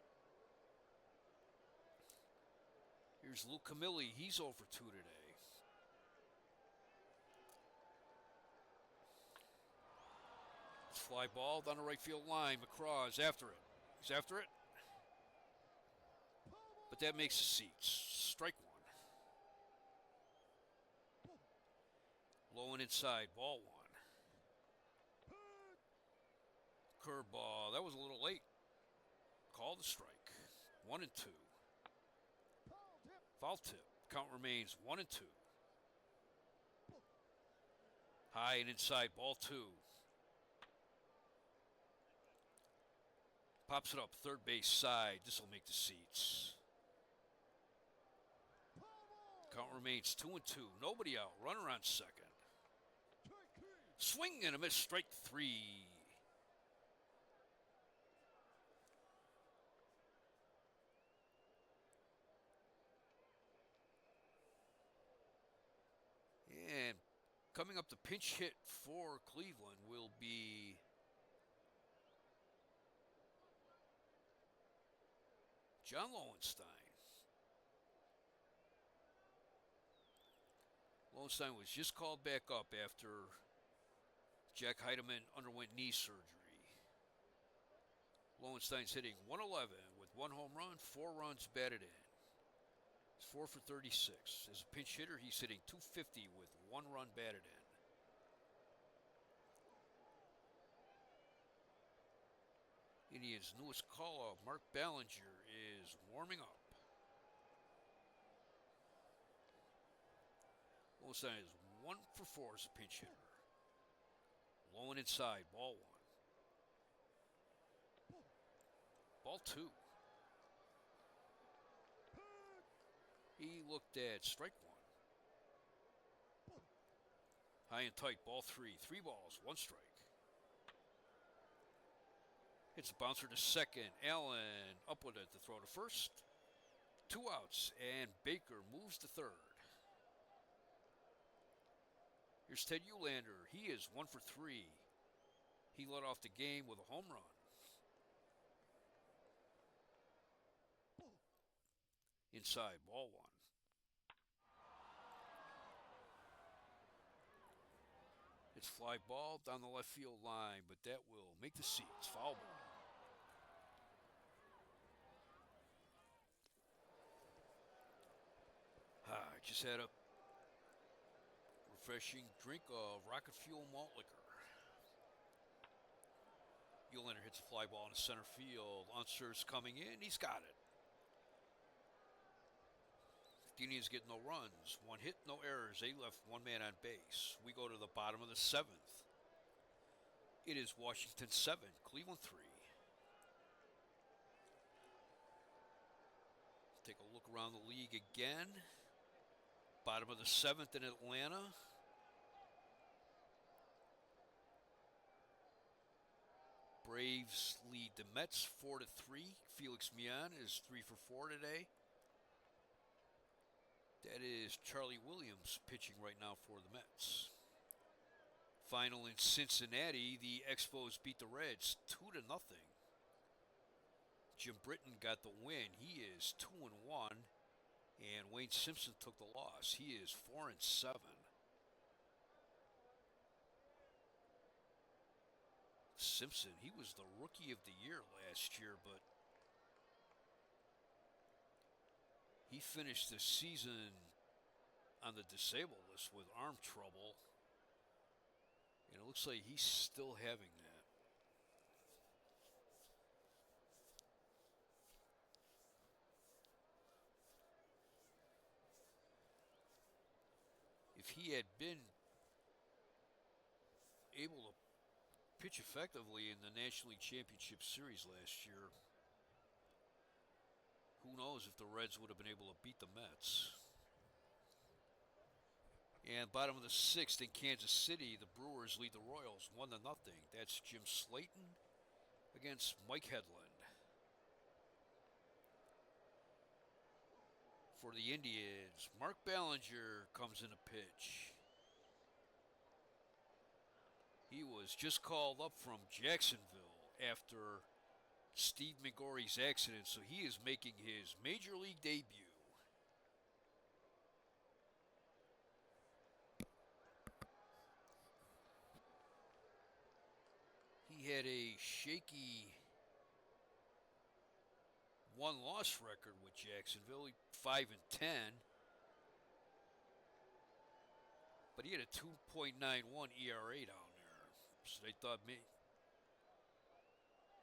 Here's Lou Camilli. He's 0 for 2 today. Fly ball down the right field line. McCraw is after it. He's after it. But that makes the seats. Strike 1. Low and inside. Ball 1. Curveball. That was a little late. Call the strike. 1-2. Foul tip. Count remains 1-2. High and inside. Ball 2. Pops it up, third base side. This will make the seats. Count remains 2-2. Nobody out. Runner on second. Swing and a miss. Strike three. And coming up, the pinch hit for Cleveland will be John Lowenstein. Lowenstein was just called back up after Jack Heidemann underwent knee surgery. Lowenstein's hitting 111 with 1 home run, 4 runs batted in. He's 4 for 36. As a pinch hitter, he's hitting 250 with 1 run batted in. Indians' newest call-up, Mark Ballinger, is warming up. Lowenstein is 1 for 4 as a pinch hitter. Low and inside, ball 1. Ball 2. He looked at strike 1. High and tight, ball 3. 3 balls, 1 strike. Hits a bouncer to second. Allen up with it to throw to first. 2 outs, and Baker moves to third. Here's Ted Uhlaender. He is 1 for 3. He led off the game with a home run. Inside, ball 1. It's fly ball down the left field line, but that will make the seats. Foul ball. I just had a refreshing drink of Rocket Fuel malt liquor. Uhlaender hits a fly ball into center field. Unser's coming in. He's got it. The Indians get no runs. 1 hit, no errors. They left 1 man on base. We go to the bottom of the 7th. It is Washington 7, Cleveland 3. Take a look around the league again. Bottom of the 7th in Atlanta. Braves lead the Mets 4-3. Felix Millan is 3 for 4 today. That is Charlie Williams pitching right now for the Mets. Final in Cincinnati, the Expos beat the Reds 2-0. Jim Britton got the win. He is 2-1, and Wayne Simpson took the loss. He is 4-7. Simpson, he was the Rookie of the Year last year, but he finished the season on the disabled list with arm trouble, and it looks like he's still having that. If he had been able to pitch effectively in the National League Championship Series last year, who knows if the Reds would have been able to beat the Mets. And bottom of the 6th in Kansas City, the Brewers lead the Royals 1-0. That's Jim Slayton against Mike Hedlund. For the Indians, Mark Ballinger comes in to pitch. He was just called up from Jacksonville after Steve McGorry's accident, so he is making his major league debut. He had a shaky 1-loss record with Jacksonville, 5-10, but he had a 2.91 ERA down there, so they thought maybe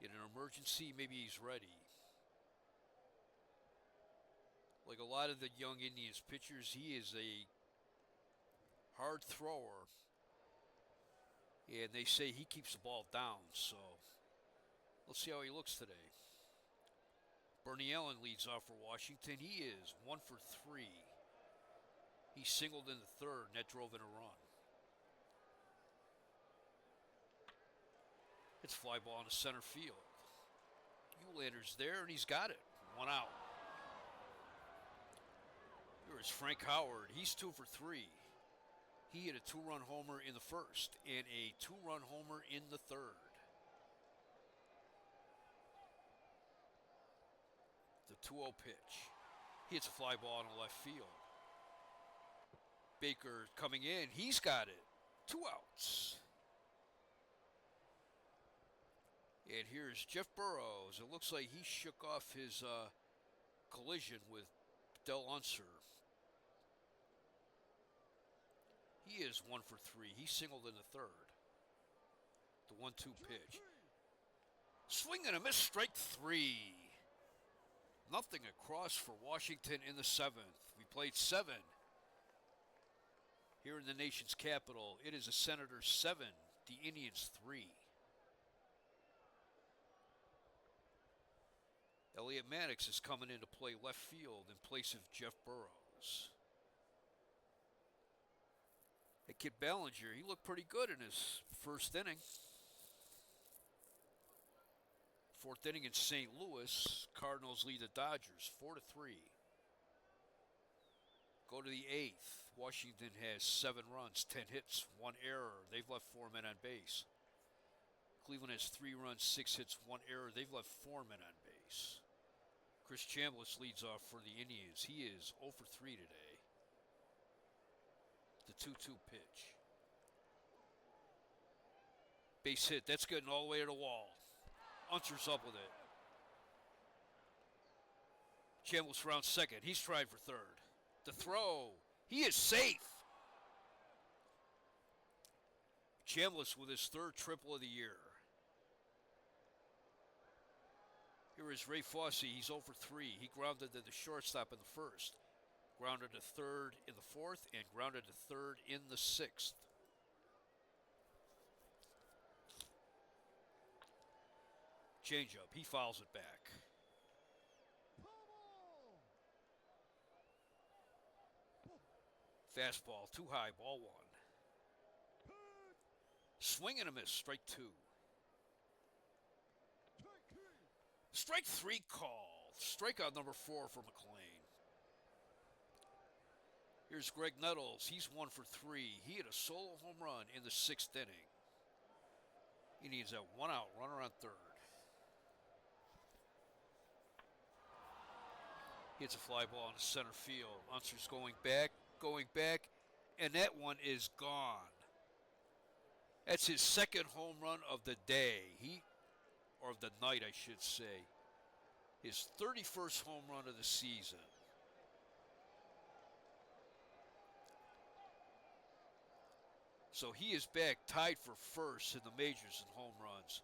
in an emergency, maybe he's ready. Like a lot of the young Indians pitchers, he is a hard thrower, and they say he keeps the ball down, so let's see how he looks today. Bernie Allen leads off for Washington. He is 1 for 3. He singled in the third, and that drove in a run. It's fly ball into center field. Eulander's there, and he's got it. 1 out. Here is Frank Howard. He's 2 for 3. He hit a 2-run homer in the first and a 2-run homer in the third. The 2-0 pitch. He hits a fly ball in the left field. Baker coming in. He's got it. 2 outs. And here's Jeff Burroughs. It looks like he shook off his collision with Del Unser. He is 1 for 3. He singled in the third. The 1-2 pitch. Swing and a miss, strike 3. Nothing across for Washington in the 7th. We played 7 here in the nation's capital. It is the Senators 7, the Indians 3. Elliot Maddox is coming in to play left field in place of Jeff Burroughs. Hey, Kid Ballinger, he looked pretty good in his first inning. 4th inning in St. Louis, Cardinals lead the Dodgers 4-3. Go to the 8th. Washington has 7 runs, 10 hits, 1 error. They've left 4 men on base. Cleveland has 3 runs, 6 hits, 1 error. They've left 4 men on base. Chris Chambliss leads off for the Indians. He is 0 for 3 today. The 2-2 pitch. Base hit. That's getting all the way to the wall. Unser's up with it. Chambliss rounds second. He's trying for third. The throw. He is safe. Chambliss with his 3rd triple of the year. Here is Ray Fosse. He's 0 for 3. He grounded to the shortstop in the first. Grounded to third in the 4th. And grounded to third in the 6th. Changeup. He fouls it back. Fastball. Too high. Ball 1. Swing and a miss. Strike 2. Strike 3 call. Strikeout number 4 for McLean. Here's Greg Nettles. He's 1 for 3. He hit a solo home run in the 6th inning. He needs a 1 out, runner on third. Hits a fly ball into center field. Unser's going back, and that one is gone. That's his 2nd home run of the day. Or of the night, I should say. His 31st home run of the season. So he is back tied for first in the majors in home runs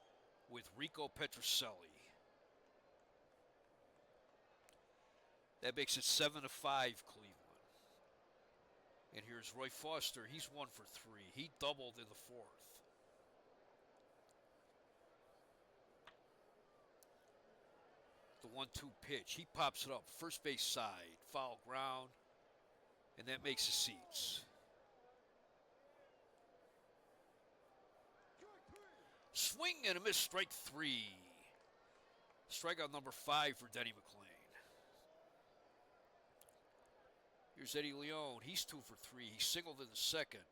with Rico Petrocelli. That makes it 7-5 Cleveland. And here's Roy Foster. He's 1 for 3. He doubled in the 4th. The 1-2 pitch. He pops it up. First base side. Foul ground. And that makes the seats. Swing and a miss. Strike 3. Strikeout number 5 for Denny McLean. Here's Eddie Leone. He's 2 for 3. He singled in the 2nd.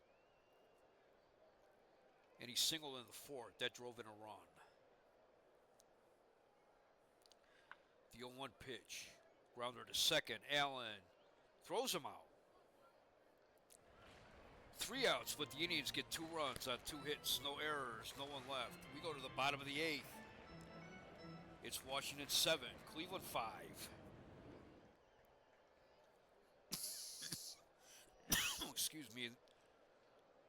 And he singled in the 4th. That drove in a run. The 0-1 pitch. Grounder to 2nd. Allen throws him out. 3 outs, but the Indians get 2 runs on 2 hits. No errors. No one left. We go to the bottom of the 8th. It's Washington 7. Cleveland 5. Excuse me.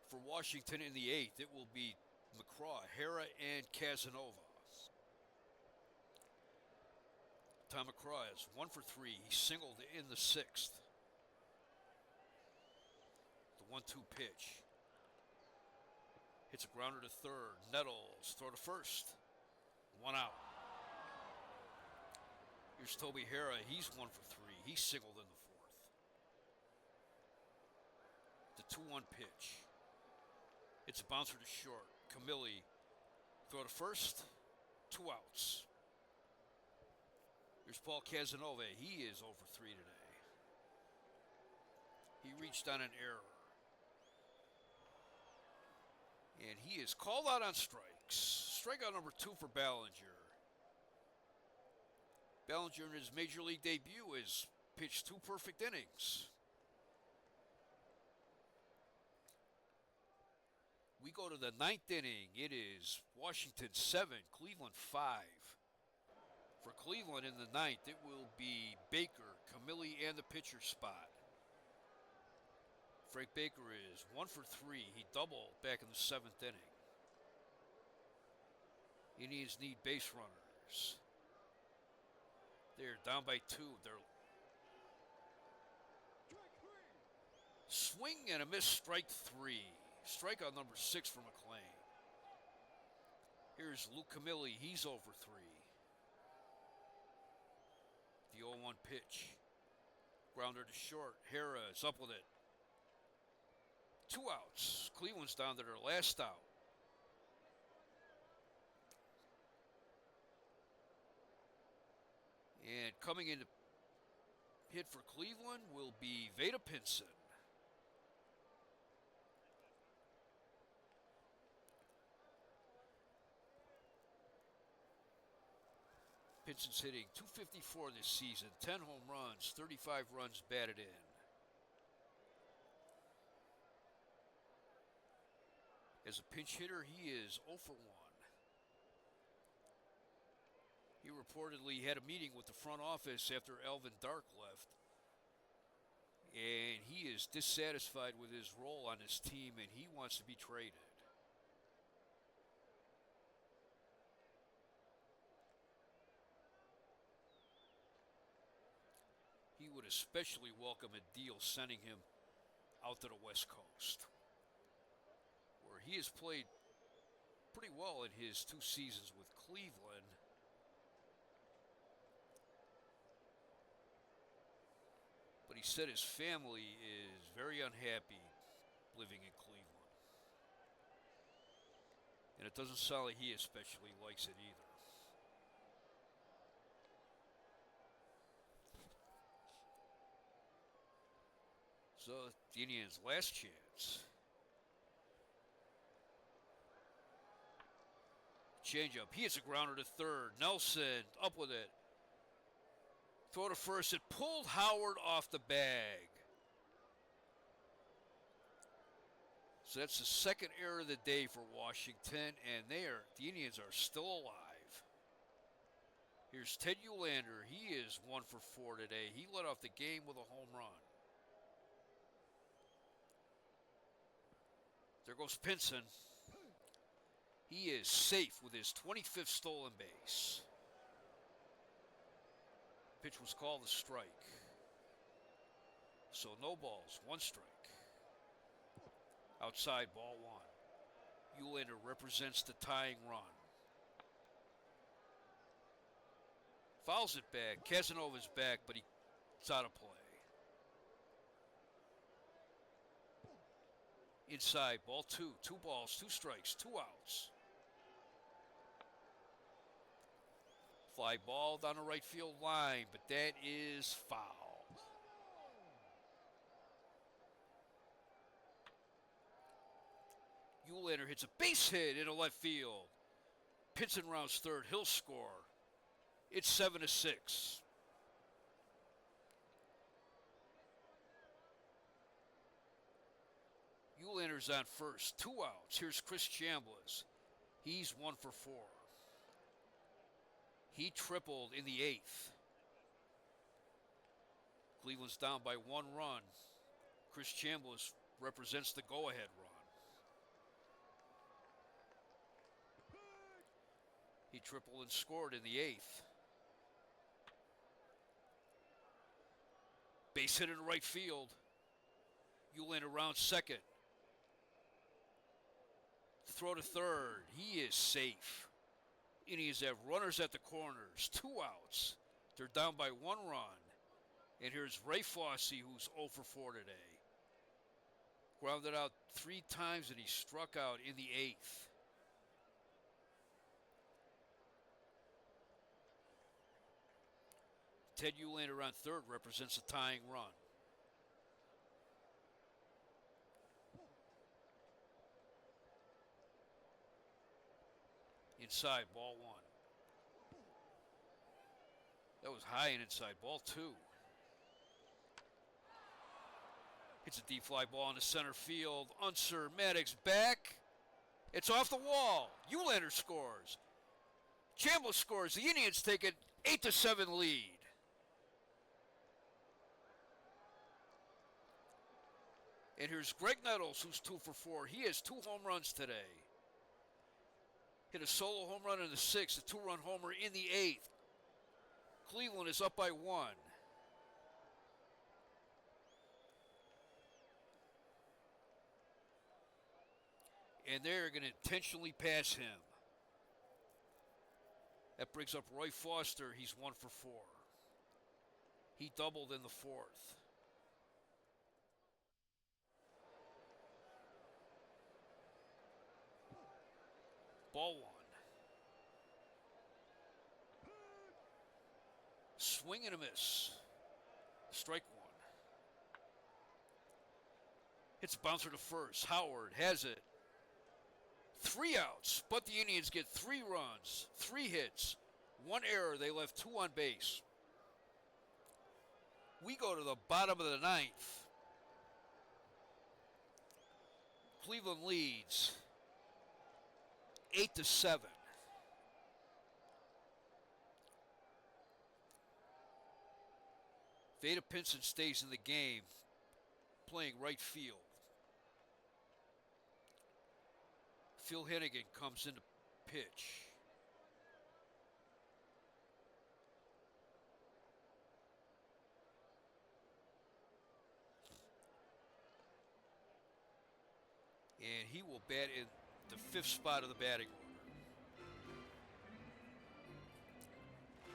For Washington in the 8th, it will be McCraw, Hara, and Casanova. Tom McCraw is 1 for 3. He singled in the 6th. The 1-2 pitch. Hits a grounder to third. Nettles throw to first. 1 out. Here's Toby Hara. He's 1 for 3. He singled in the 4th. the 2-1 pitch. It's a bouncer to short. Camilli, throw to first, 2 outs. Here's Paul Casanova. He is over 3 today. He reached on an error. And he is called out on strikes. Strikeout number 2 for Ballinger. Ballinger in his major league debut has pitched 2 perfect innings. We go to the 9th inning. It is Washington 7, Cleveland 5. For Cleveland in the 9th, it will be Baker, Camilli, and the pitcher spot. Frank Baker is 1 for 3. He doubled back in the 7th inning. Indians need base runners. They're down by 2. They're swing and a miss, strike 3. Strikeout number 6 for McLean. Here's Luke Camilli. He's over 3. The 0-1 pitch. Grounder to short. Hera is up with it. 2 outs. Cleveland's down to their last out. And coming in to hit for Cleveland will be Veda Pinson. Pinson's hitting .254 this season, 10 home runs, 35 runs batted in. As a pinch hitter, he is 0 for 1. He reportedly had a meeting with the front office after Alvin Dark left, and he is dissatisfied with his role on his team, and he wants to be traded. He would especially welcome a deal sending him out to the West Coast, where he has played pretty well in his 2 seasons with Cleveland. But he said his family is very unhappy living in Cleveland. And it doesn't sound like he especially likes it either. So the Indians' last chance. Changeup. He hits a grounder to third. Nelson up with it. Throw to first. It pulled Howard off the bag. So that's the second error of the day for Washington, and the Indians are still alive. Here's Ted Uhlaender. He is 1 for 4 today. He led off the game with a home run. There goes Pinson. He is safe with his 25th stolen base. Pitch was called a strike. So no balls, 1 strike. Outside, ball 1. Uhlaender represents the tying run. Fouls it back. Casanova's back, but it's out of play. Inside, ball 2. 2 balls, 2 strikes, 2 outs. Fly ball down the right field line, but that is foul. Uhlaender hits a base hit into left field. Pinson rounds third. He'll score. It's 7-6. Uhlaender's on first. 2 outs. Here's Chris Chambliss. He's 1 for 4. He tripled in the 8th. Cleveland's down by 1 run. Chris Chambliss represents the go-ahead run. He tripled and scored in the 8th. Base hit in right field. Uhlaender rounds second. Throw to third. He is safe. Indians have runners at the corners. 2 outs. They're down by 1 run. And here's Ray Fosse, who's 0 for 4 today. Grounded out 3 times and he struck out in the 8th. Ted Uhlaender on third represents a tying run. Inside, ball 1. That was high and inside, ball 2. Hits a deep fly ball into center field. Unser, Maddox back. It's off the wall. Uhlaender scores. Chambliss scores. The Indians take an 8-7 lead. And here's Greg Nettles, who's 2 for 4. He has 2 home runs today. Hit a solo home run in the 6th, a 2-run homer in the 8th. Cleveland is up by 1. And they're going to intentionally pass him. That brings up Roy Foster. He's 1 for 4. He doubled in the 4th. Ball 1. Swing and a miss. Strike 1. Hits a bouncer to first. Howard has it. 3 outs, but the Indians get 3 runs, 3 hits, 1 error. They left 2 on base. We go to the bottom of the 9th. Cleveland leads 8-7. Vada Pinson stays in the game, playing right field. Phil Hennigan comes in to pitch. And he will bat in the 5th spot of the batting order.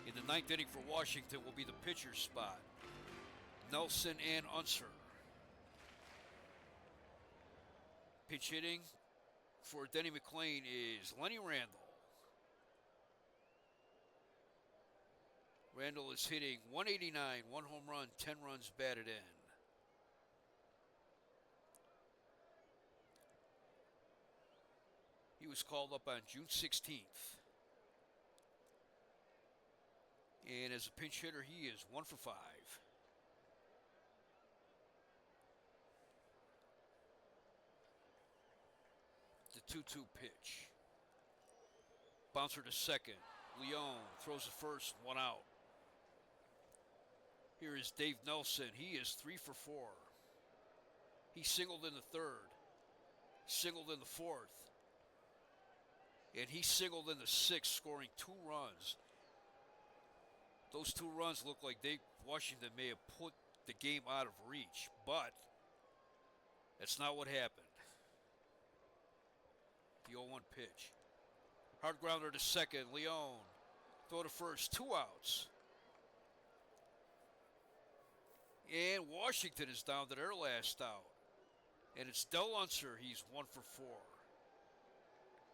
In the 9th inning for Washington will be the pitcher's spot. Nelson and Unser. Pitch hitting for Denny McLain is Lenny Randle. Randle is hitting .189, 1 home run, 10 runs batted in. He was called up on June 16th. And as a pinch hitter, he is 1 for 5. The 2-2 pitch. Bouncer to second. Leone throws the first, 1 out. Here is Dave Nelson. He is 3 for 4. He singled in the 3rd, singled in the 4th, and he singled in the 6th, scoring 2 runs. Those 2 runs look like Washington may have put the game out of reach, but that's not what happened. The 0-1 pitch. Hard grounder to second. Leone. Throw to first. 2 outs. And Washington is down to their last out. And it's Del Unser. He's 1 for 4.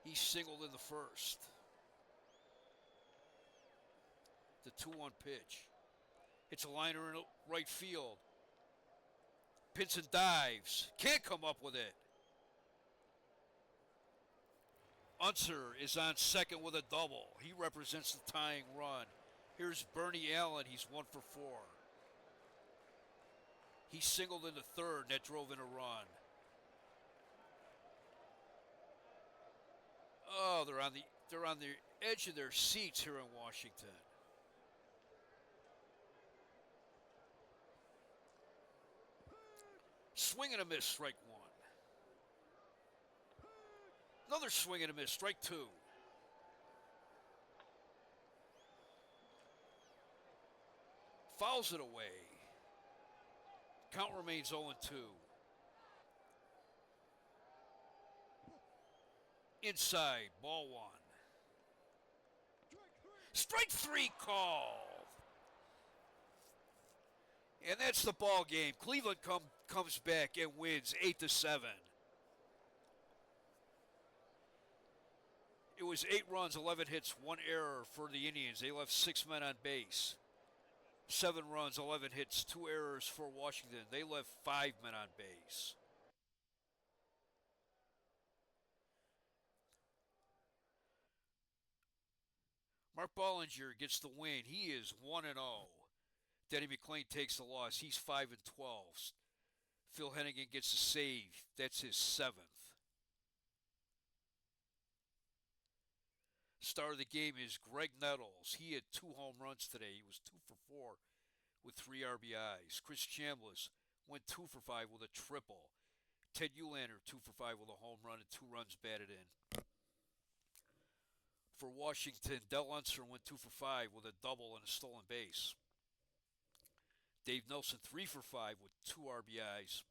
He singled in the 1st. The 2-1 pitch. It's a liner in right field. Pinson dives. Can't come up with it. Unser is on second with a double. He represents the tying run. Here's Bernie Allen. He's 1 for 4. He singled in the 3rd, and that drove in a run. Oh, they're on the edge of their seats here in Washington. Swing and a miss, strike 1. Another swing and a miss, strike 2. Fouls it away. Count remains 0-2. Inside, ball 1. Strike 3 called. And that's the ball game. Cleveland comes back and wins 8-7. It was 8 runs, 11 hits, 1 error for the Indians. They left 6 men on base. 7 runs, 11 hits, 2 errors for Washington. They left 5 men on base. Mark Bollinger gets the win. He is 1-0. Denny McLain takes the loss. He's 5-12. Phil Hennigan gets a save. That's his 7th. Star of the game is Greg Nettles. He had 2 home runs today. He was 2 for 4 with 3 RBIs. Chris Chambliss went 2 for 5 with a triple. Ted Uhlaender 2 for 5 with a home run and 2 runs batted in. For Washington, Del Unser went 2 for 5 with a double and a stolen base. Dave Nelson 3 for 5 with 2 RBIs.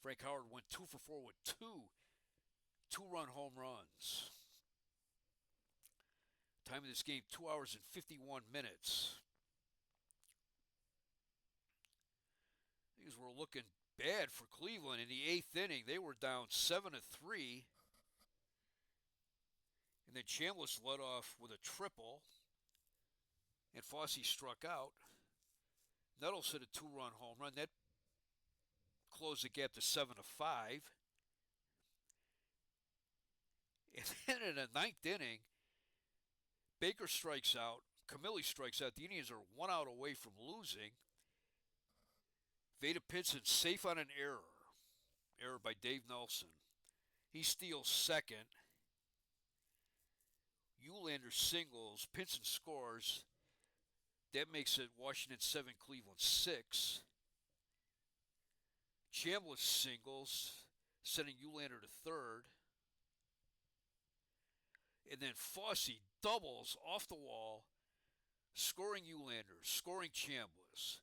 Frank Howard went 2 for 4 with 2-run home runs. Time of this game, 2 hours and 51 minutes. Things were looking bad for Cleveland in the 8th inning. They were down 7-3. And then Chambliss led off with a triple. And Fosse struck out. Nettles hit a 2-run home run. That closed the gap to 7-5. And then in the 9th inning, Baker strikes out. Camilli strikes out. The Indians are 1 out away from losing. Vada Pinson safe on an error. Error by Dave Nelson. He steals second. Uhlaender singles. Pinson scores. That makes it Washington 7, Cleveland 6. Chambliss singles, sending Uhlaender to third. And then Fosse doubles off the wall, scoring Uhlaender, scoring Chambliss.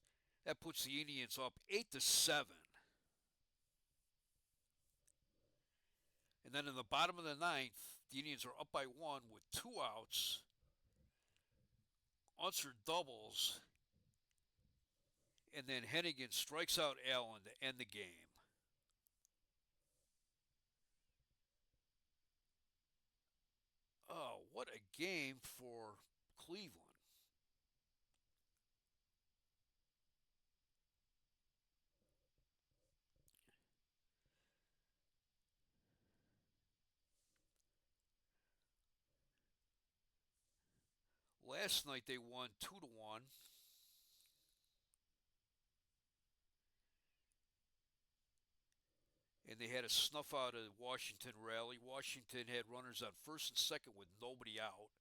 That puts the Indians up 8-7. And then in the bottom of the 9th, the Indians are up by 1 with 2 outs. Unser doubles. And then Hennigan strikes out Allen to end the game. Oh, what a game for Cleveland. Last night they won 2-1. And they had a snuff out of Washington rally. Washington had runners on first and second with nobody out.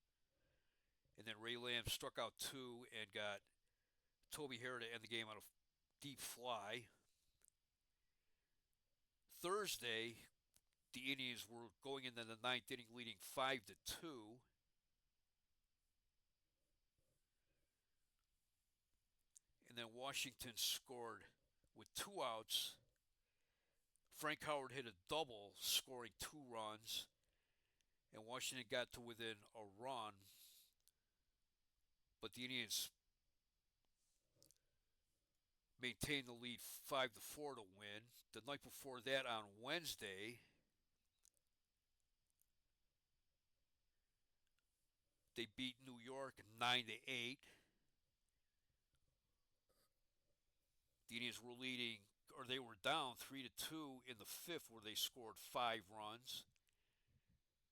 And then Ray Lamb struck out 2 and got Toby Harrah to end the game on a deep fly. Thursday, the Indians were going into the 9th inning leading 5-2. And then Washington scored with 2 outs. Frank Howard hit a double, scoring 2 runs. And Washington got to within a run. But the Indians maintained the lead 5-4 to win. The night before that, on Wednesday, they beat New York 9-8. The Indians were leading, or they were down 3-2 in the 5th, where they scored 5 runs.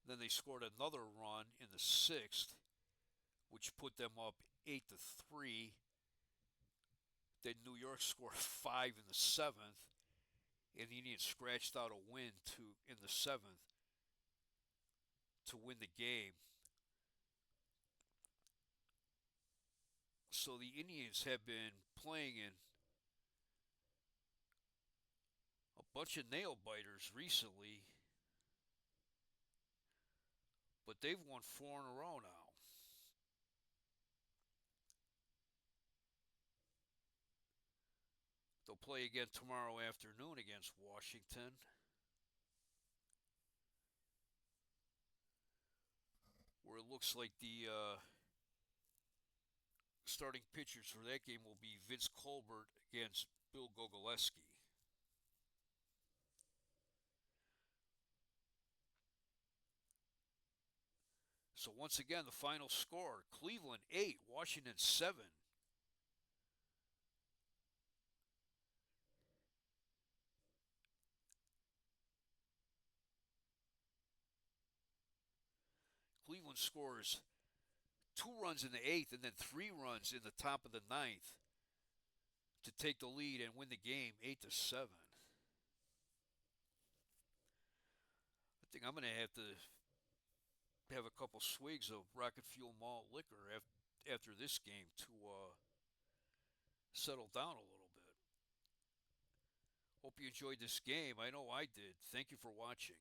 Then they scored another run in the 6th, which put them up 8-3. Then New York scored 5 in the 7th, and the Indians scratched out a win in the 7th to win the game. So the Indians have been playing in a bunch of nail biters recently, but they've won 4 in a row now. They'll play again tomorrow afternoon against Washington. Where it looks like the starting pitchers for that game will be Vince Colbert against Bill Gogolewski. So once again, the final score: Cleveland 8, Washington 7. Cleveland scores 2 runs in the eighth and then 3 runs in the top of the ninth to take the lead and win the game 8-7. I think I'm going to have a couple swigs of Rocket Fuel malt liquor after this game to settle down a little bit. Hope you enjoyed this game. I know I did. Thank you for watching.